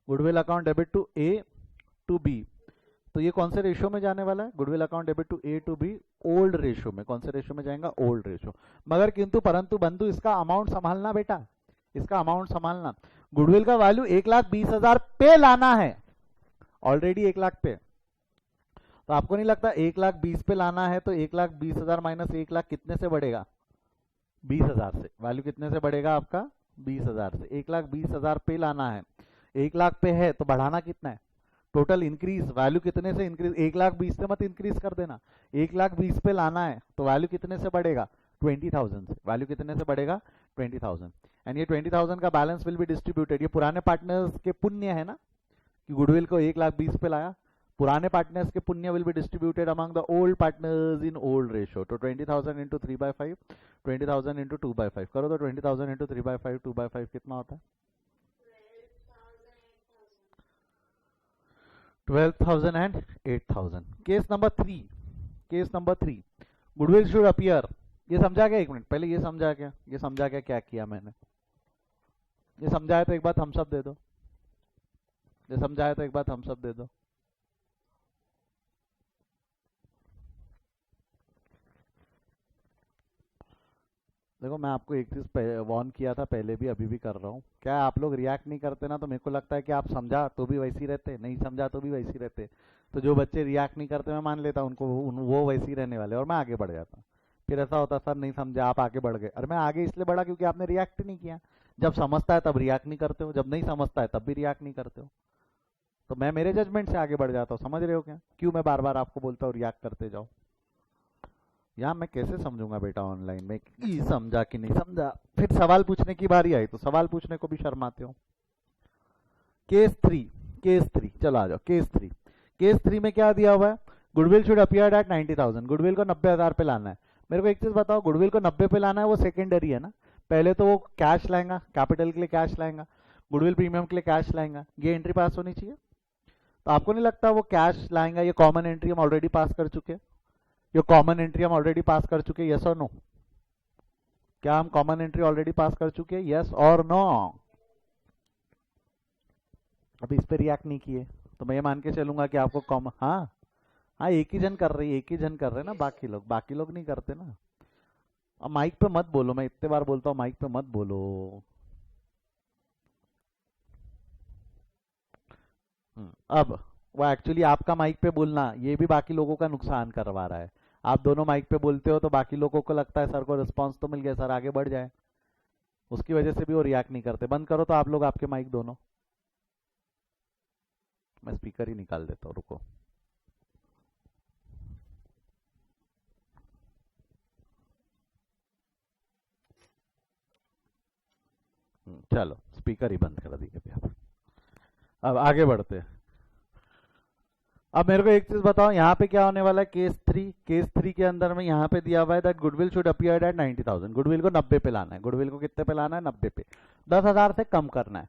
goodwill account debit to A to B. तो ये कौन से रेशियो में जाने वाला है? Goodwill account debit to A to B, old ratio में। कौन से रेशियो में जाएगा? Old ratio. मगर किंतु परंतु बंधु, इसका अमाउंट संभालना बेटा, इसका अमाउंट संभालना। गुडविल का वैल्यू 1,20,000 पे लाना है, ऑलरेडी 1,00,000 पे। तो आपको नहीं लगता 1,20,000 पे लाना है तो 1,20,000 माइनस 1,00,000 कितने से बढ़ेगा? 20,000 से। वैल्यू कितने से बढ़ेगा आपका? 20,000 से। 1,20,000 पे लाना है, 1,00,000 पे है तो बढ़ाना कितना है? टोटल इंक्रीज वैल्यू कितने से इंक्रीज? 1,20,000 से मत इंक्रीज कर देना, 1,20,000 पे लाना है तो वैल्यू कितने से बढ़ेगा? 20,000 से। वैल्यू कितने से बढ़ेगा? 20,000। एंड ये 20,000 का बैलेंस विल बी डिस्ट्रीब्यूटेड। ये पुराने पार्टनर्स के पुण्य है ना कि गुडविल को 1,20,000 पे लाया, पुराने पार्टनर्स के पुण्य will be distributed among the old partners in old ratio. तो 20,000 इंटू 3/5, 20,000 इंटू 2/5 करो तो 20,000 इंटू 3/5 2/5 कितना होता है? 12,000 and 8,000। Case number 3, case number 3, goodwill should appear. ये समझा क्या? एक मिनट पहले ये समझा क्या? ये समझा क्या किया मैंने? ये समझाया तो एक बार थम्स अप दे दो, ये समझाया तो एक बार थम्स अप दे दो। देखो मैं आपको एक चीज वार्न किया था पहले भी, अभी भी कर रहा हूँ। क्या आप लोग रिएक्ट नहीं करते ना तो मेरे को लगता है कि आप समझा तो भी वैसे ही रहते, नहीं समझा तो भी वैसे ही रहते। तो जो बच्चे रिएक्ट नहीं करते मैं मान लेता उनको, वो वैसे ही रहने वाले और मैं आगे बढ़ जाता। फिर ऐसा होता सर नहीं समझा, आप आगे बढ़ गए। अरे मैं आगे इसलिए बढ़ा क्योंकि आपने रिएक्ट नहीं किया। जब समझता है तब रिएक्ट नहीं करते हो, जब नहीं समझता है तब भी रिएक्ट नहीं करते हो। तो मैं मेरे जजमेंट से आगे बढ़ जाता हूँ, समझ रहे हो क्या? क्यों मैं बार बार आपको बोलता हूँ रिएक्ट करते जाओ? यहाँ मैं कैसे समझूंगा बेटा ऑनलाइन में कि समझा कि नहीं समझा। फिर सवाल पूछने की बारी आई तो सवाल पूछने को भी शर्माते हो। केस 3, केस 3 चलो आ जाओ। केस 3, केस 3 में क्या दिया हुआ है? Goodwill should appear eight 90,000, goodwill को 90,000 पे लाना है। मेरे को एक चीज बताओ, गुडविल को 90 पे लाना है वो सेकेंडरी है ना, पहले तो वो कैश लाएगा, कैपिटल के लिए कैश लाएगा, गुडविल प्रीमियम के लिए कैश लाएगा, ये एंट्री पास होनी चाहिए। तो आपको नहीं लगता वो कैश लाएगा? ये कॉमन एंट्री हम ऑलरेडी पास कर चुके हैं, ये कॉमन एंट्री हम ऑलरेडी पास कर चुके हैं, यस और नो? क्या हम कॉमन एंट्री ऑलरेडी पास कर चुके हैं, यस और नो? अभी इस पे रिएक्ट नहीं किए तो मैं ये मान के चलूंगा कि आपको कॉमन, हाँ हाँ एक ही जन कर रही है, एक ही जन कर रहे हैं ना, बाकी लोग नहीं करते ना। अब माइक पे मत बोलो, मैं इतने बार बोलता हूँ माइक पे मत बोलो। अब वो एक्चुअली आपका माइक पे बोलना ये भी बाकी लोगों का नुकसान करवा रहा है। आप दोनों माइक पे बोलते हो तो बाकी लोगों को लगता है सर को रिस्पांस तो मिल गया, सर आगे बढ़ जाए, उसकी वजह से भी वो रिएक्ट नहीं करते। बंद करो तो आप लोग आपके माइक दोनों, मैं स्पीकर ही निकाल देता हूँ, रुको। चलो स्पीकर ही बंद कर दिए अभी। अब आगे बढ़ते हैं। अब मेरे को एक चीज बताओ, यहाँ पे क्या होने वाला है? केस 3, केस 3 के अंदर में यहाँ पे दिया हुआ है that goodwill should appear eight 90,000, goodwill को 90 पे लाना है। गुडविल को कितने पे लाना है? 90 पे। 10,000 से कम करना है,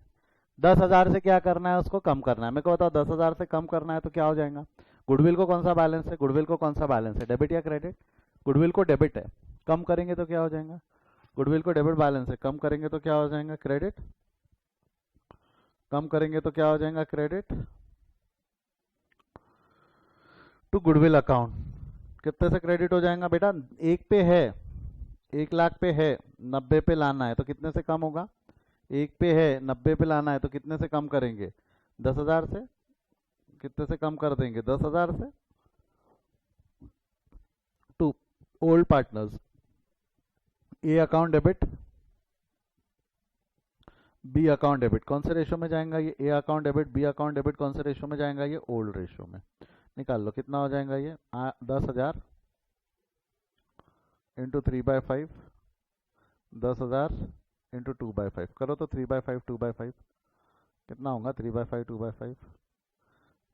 10,000 से क्या करना है? उसको कम करना है। मेरे को बताओ 10,000 से कम करना है तो क्या हो जाएगा? गुडविल को कौन सा बैलेंस है? गुडविल को कौन सा बैलेंस है? डेबिट या क्रेडिट? गुडविल को डेबिट है, कम करेंगे तो क्या हो जाएगा? गुडविल को डेबिट बैलेंस से कम करेंगे तो क्या हो जाएगा? क्रेडिट। कम करेंगे तो क्या हो जाएगा? Credit to goodwill account. कितने से क्रेडिट हो जाएगा बेटा? 1 पे है, 1 लाख पे है, 90 पे लाना है तो कितने से कम होगा? 1 पे है, 90 पे लाना है तो कितने से कम करेंगे? 10,000 से। कितने से कम कर देंगे? 10,000 से। To old partners, A account debit, B account debit. कौन से रेशो में जाएगा ये? A account debit, B account debit कौन से रेशो में जाएगा? ये ओल्ड रेशो में। निकाल लो कितना हो जाएगा ये? 10,000 इंटू 3/5, 10,000 इंटू 2/5 करो तो 3/5 2/5 कितना होगा? 3/5 2/5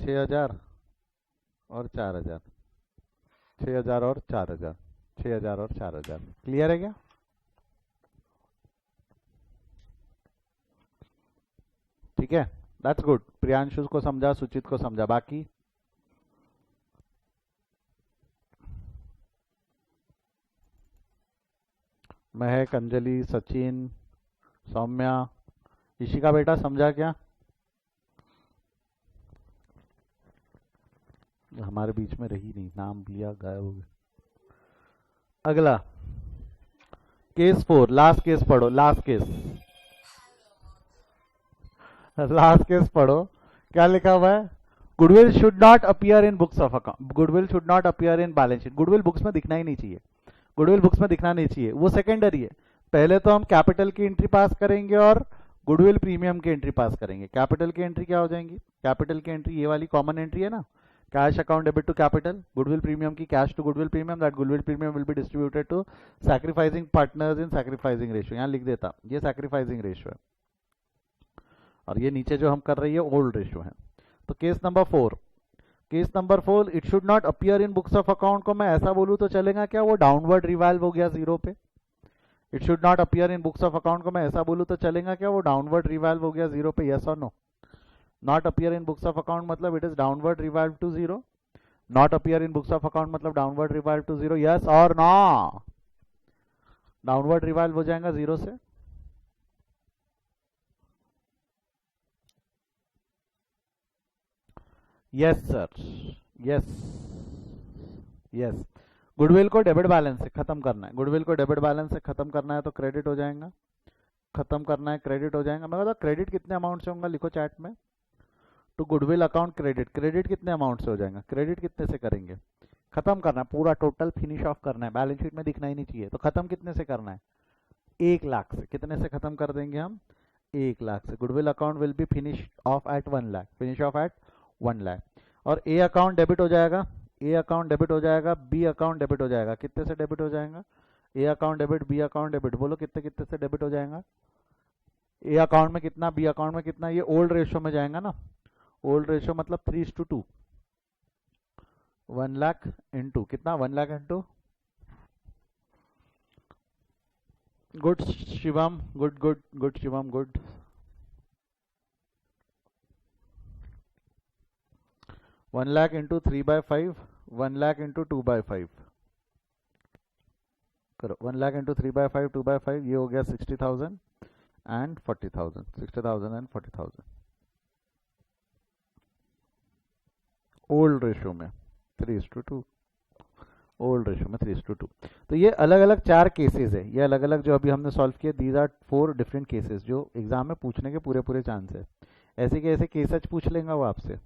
6,000 और 4,000, 6,000 और 4,000, 6,000 और 4,000। क्लियर है क्या? ठीक है, दैट्स गुड। प्रियांशु को समझा, सुचित को समझा, बाकी महक, अंजलि, सचिन, सौम्या, ईशिका बेटा समझा क्या? हमारे बीच में रही नहीं, नाम लिया गायब हो गया। अगला केस 4, लास्ट केस पढ़ो, लास्ट केस, लास्ट केस पढ़ो। क्या लिखा हुआ है? Goodwill should not appear in books of account, goodwill should not appear in balance sheet. Goodwill books में दिखना ही नहीं चाहिए, गुडविल बुक्स में दिखना नहीं चाहिए, वो सेकेंडरी है। पहले तो हम कैपिटल की एंट्री पास करेंगे और गुडविल प्रीमियम की एंट्री पास करेंगे। कैपिटल की एंट्री क्या हो जाएंगी? कैपिटल की एंट्री ये वाली कॉमन एंट्री है ना, cash account debit to capital, goodwill premium की cash to goodwill premium, that goodwill premium will be distributed to sacrificing partners in sacrificing ratio. यहाँ लिख देता, ये सैक्रिफाइसिंग रेशियो है और ये नीचे जो हम कर रही है ओल्ड रेशियो है। तो case number 4, case number 4, it should not appear in books of account को मैं ऐसा बोलूं तो चलेगा क्या? वो डाउनवर्ड रिवाल्व हो गया 0 पे। It should not appear in books of account को मैं ऐसा बोलूं तो चलेगा क्या? वो डाउनवर्ड रिवाल्व हो गया 0 पे। यस और no? Not appear in books of account मतलब it is downward revalue to 0। Not appear in books of account मतलब डाउनवर्ड रिवाल्व टू 0। यस और नो? डाउनवर्ड रिवाल्व हो जाएगा 0 से। Yes sir, yes yes. Goodwill को डेबिट बैलेंस से खत्म करना है, गुडविल को डेबिट बैलेंस से खत्म करना है तो क्रेडिट हो जाएगा, खत्म करना है क्रेडिट हो जाएगा। मैं बता क्रेडिट कितने अमाउंट से होगा? लिखो चैट में, to goodwill account credit. Credit कितने अमाउंट से हो जाएगा? क्रेडिट कितने से करेंगे? खत्म करना है, पूरा टोटल फिनिश ऑफ करना है, बैलेंस शीट में दिखना ही नहीं चाहिए। तो खत्म कितने से करना है? 1 लाख से। कितने से खत्म कर देंगे हम? 1 लाख से। Goodwill account will be finish off at 1 lakh, finish off at 1 lakh. और ए अकाउंट डेबिट हो जाएगा, ए अकाउंट डेबिट हो जाएगा, बी अकाउंट डेबिट हो जाएगा। कितने से डेबिट हो जाएगा? A account debit, B account debit, बोलो कितने कितने से डेबिट हो जाएगा? ए अकाउंट में कितना, बी अकाउंट में कितना? ये ओल्ड रेशियो में जाएगा ना, ओल्ड रेशियो मतलब 3:2। 1 लाख इंटू कितना? 1 lakh into, good Shivam, good good good Shivam, good. 1 lakh into 3/5, 1 lakh into 2/5 करो। 1 लाख इंटू 3/5 2/5 ये हो गया 60,000 एंड 40,000, 60,000 एंड 40,000। ओल्ड रेशियो में 3:2, ओल्ड रेशियो में 3:2। तो ये अलग अलग 4 केसेस है, ये अलग अलग जो अभी हमने सॉल्व किए, दीज आर 4 डिफरेंट केसेस जो एग्जाम में पूछने के पूरे पूरे चांस है। ऐसे के ऐसे केसेस पूछ लेंगे वो आपसे।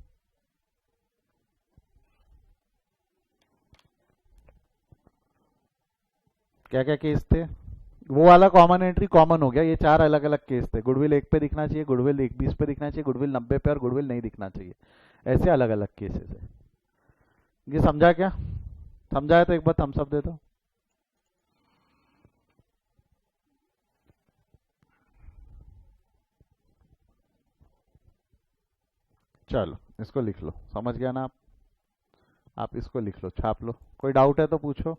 क्या क्या केस थे? वो वाला कॉमन एंट्री कॉमन हो गया, ये 4 अलग अलग केस थे। गुडविल 1 पे दिखना चाहिए, गुडविल 20 पे दिखना चाहिए, गुडविल 90 पे और गुडविल नहीं दिखना चाहिए। ऐसे अलग अलग केसेस है। ये समझा क्या? समझा है तो एक बार थम्स अप दे दो। चलो इसको लिख लो, समझ गया ना आप इसको लिख लो, छाप लो। कोई डाउट है तो पूछो।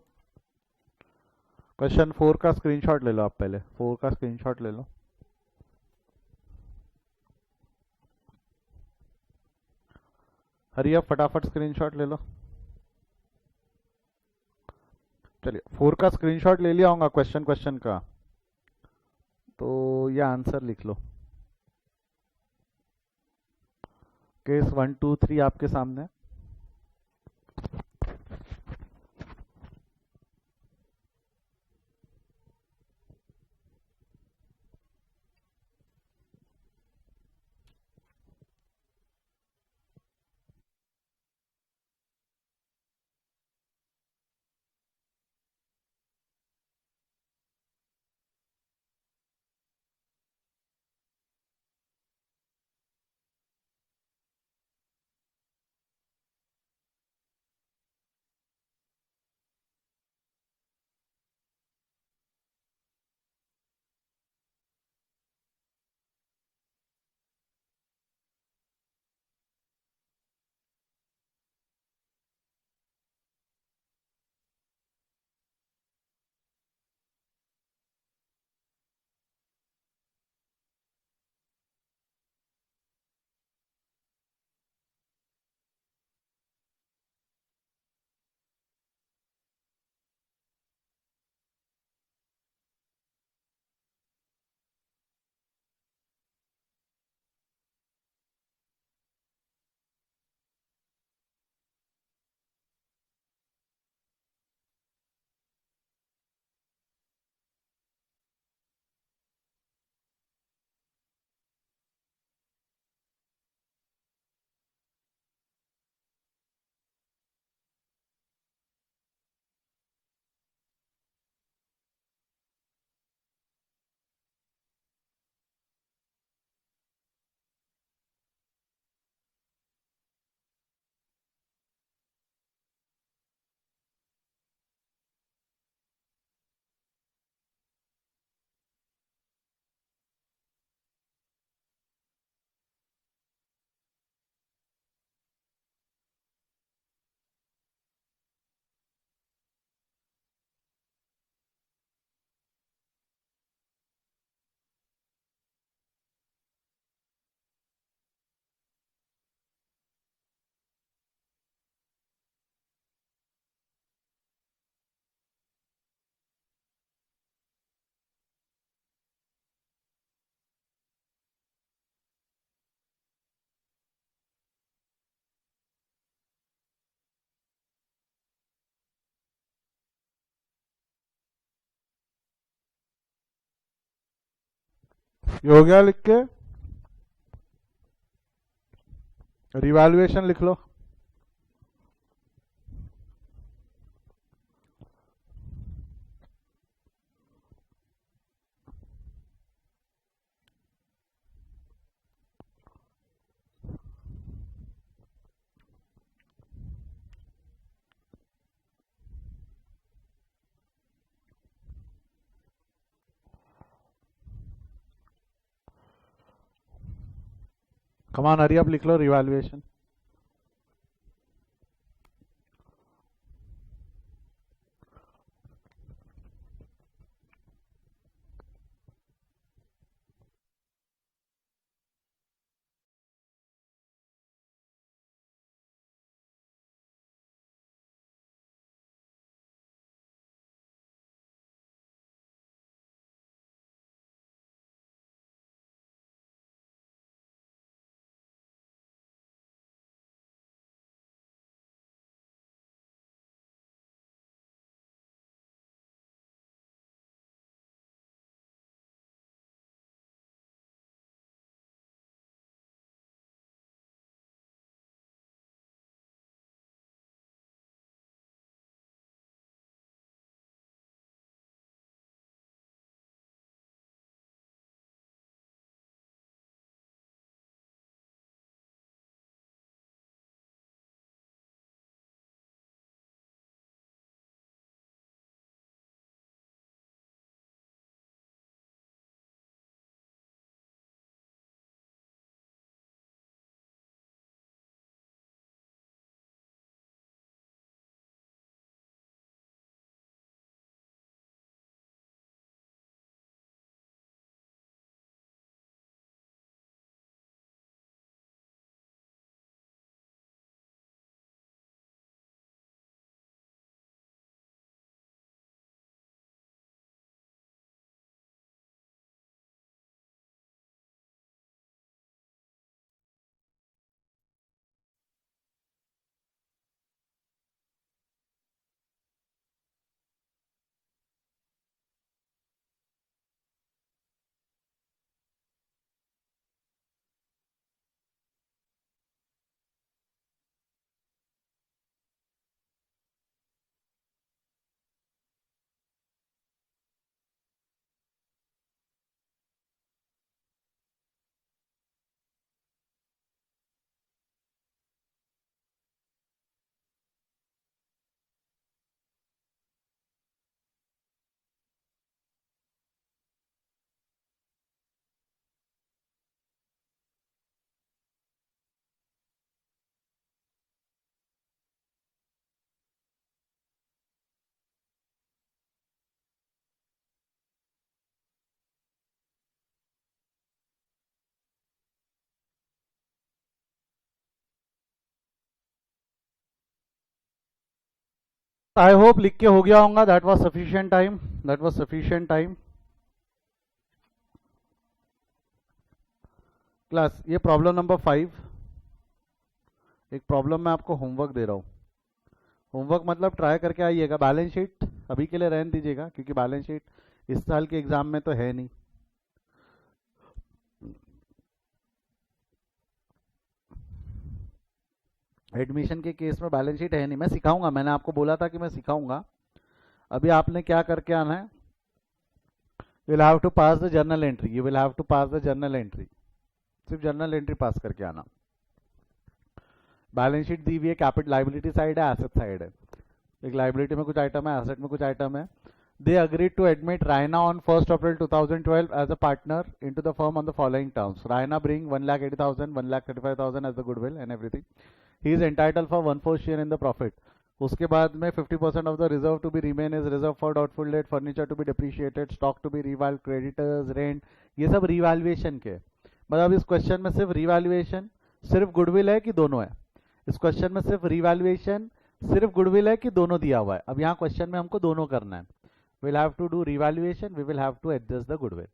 क्वेश्चन 4 का स्क्रीनशॉट ले लो आप, पहले 4 का स्क्रीनशॉट ले लो। हरी अब फटाफट स्क्रीनशॉट ले लो। चलिए 4 का स्क्रीनशॉट ले लिया होगा क्वेश्चन का। ये आंसर लिख लो। केस 1 2 3 आपके सामने। ये हो गया लिख के? रिवैल्यूएशन लिख लो। कमान हरी, अब लिख लो रिवैल्यूएशन। आई होप लिख के हो गया होगा. That was sufficient time. That was sufficient time. Class, ये प्रॉब्लम नंबर 5. एक प्रॉब्लम मैं आपको होमवर्क दे रहा हूँ. होमवर्क मतलब ट्राई करके आइएगा. बैलेंस शीट अभी के लिए रहने दीजिएगा, क्योंकि बैलेंस शीट इस साल के एग्जाम में तो है नहीं. एडमिशन के केस में बैलेंस शीट है नहीं. मैं सिखाऊंगा, मैंने आपको बोला था कि मैं सिखाऊंगा. अभी आपने क्या करके आना है, you will have to pass the journal entry. You will have to pass the journal entry. सिर्फ जर्नल एंट्री पास करके आना. बैलेंस शीट दी हुई है, कैपिटल लाइबिलिटी साइड है, एसेट साइड है. एक लाइबिलिटी में कुछ आइटम है, एसेट में कुछ आइटम है. They agreed to admit Raina on 1st April 2012 as a partner into the firm on the following terms. Raina bring 1,80,000, 1,35,000 as the goodwill and everything. He is entitled for 1/4 share in the profit. उसके बाद में 50% of the reserve to be remain is reserve for doubtful debt, furniture to be depreciated, stock to be revalued, creditors, rent. ये सब रिवैल्यूएशन के. मतलब इस क्वेश्चन में सिर्फ रिवैल्यूएशन, सिर्फ गुडविल है कि दोनों है? इस क्वेश्चन में सिर्फ रिवैल्यूएशन, सिर्फ गुडविल है कि दोनों दिया हुआ है? अब यहाँ क्वेश्चन में हमको दोनों करना है. We'll have to do revaluation, we will have to adjust the goodwill.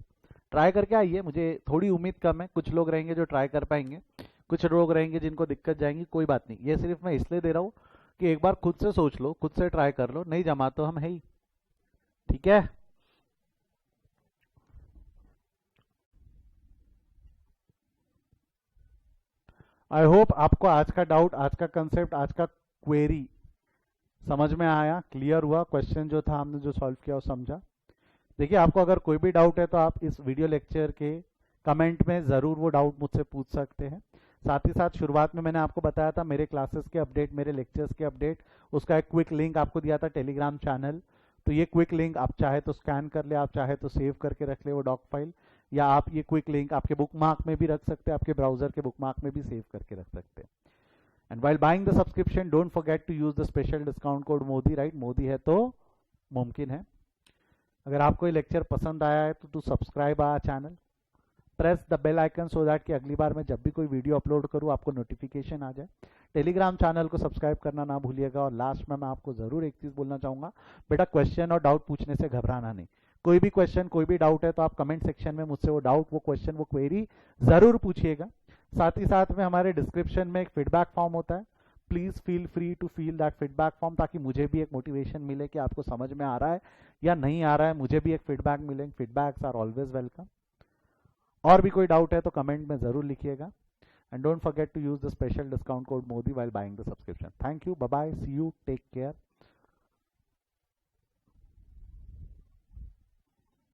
Try करके आइए. मुझे थोड़ी उम्मीद कम है. कुछ लोग रहेंगे जो ट्राई कर पाएंगे, कुछ लोग रहेंगे जिनको दिक्कत जाएंगी. कोई बात नहीं, ये सिर्फ मैं इसलिए दे रहा हूँ कि एक बार खुद से सोच लो, खुद से ट्राई कर लो. नहीं जमा तो हम है ही. ठीक है. आई होप आपको आज का डाउट, आज का कंसेप्ट, आज का क्वेरी समझ में आया, क्लियर हुआ. क्वेश्चन जो था हमने जो सॉल्व किया वो समझा. देखिए, आपको अगर कोई भी डाउट है तो आप इस वीडियो लेक्चर के कमेंट में ज़रूर वो डाउट मुझसे पूछ सकते हैं. साथ ही साथ शुरुआत में मैंने आपको बताया था मेरे क्लासेस के अपडेट, मेरे लेक्चर्स के अपडेट, उसका एक क्विक लिंक आपको दिया था टेलीग्राम चैनल. तो ये क्विक लिंक आप चाहे तो स्कैन कर ले, आप चाहे तो सेव करके रख ले वो डॉक फाइल, या आप ये क्विक लिंक आपके बुक मार्क में भी रख सकते हैं, आपके ब्राउजर के बुक मार्क में भी सेव करके रख सकते हैं. And while buying the subscription, don't forget to use the special discount code MODI, right? Modi है तो मुमकिन है. अगर आपको ये लेक्चर पसंद आया है तो subscribe our channel, press the bell icon so that कि अगली बार मैं जब भी कोई वीडियो अपलोड करूँ आपको नोटिफिकेशन आ जाए. टेलीग्राम चैनल को सब्सक्राइब करना ना भूलिएगा. और लास्ट में मैं आपको ज़रूर एक चीज़ बोलना चाहूँगा, बेटा क्वेश्चन और डाउट पूछने से घबराना नहीं. कोई भी क्वेश्चन, कोई भी डाउट है तो आप कमेंट सेक्शन में मुझसे वो डाउट, वो क्वेश्चन, वो क्वेरी ज़रूर पूछिएगा. साथ ही साथ में हमारे डिस्क्रिप्शन में एक फीडबैक फॉर्म होता है. Please feel free to feel that feedback form, ताकि मुझे भी एक मोटिवेशन मिले कि आपको समझ में आ रहा है या नहीं आ रहा है. मुझे भी एक फीडबैक मिले. Feedbacks are always welcome. और भी कोई डाउट है तो कमेंट में ज़रूर लिखिएगा. And don't forget to use the special discount code MODI while buying the subscription. Thank you. Bye bye. See you. Take care.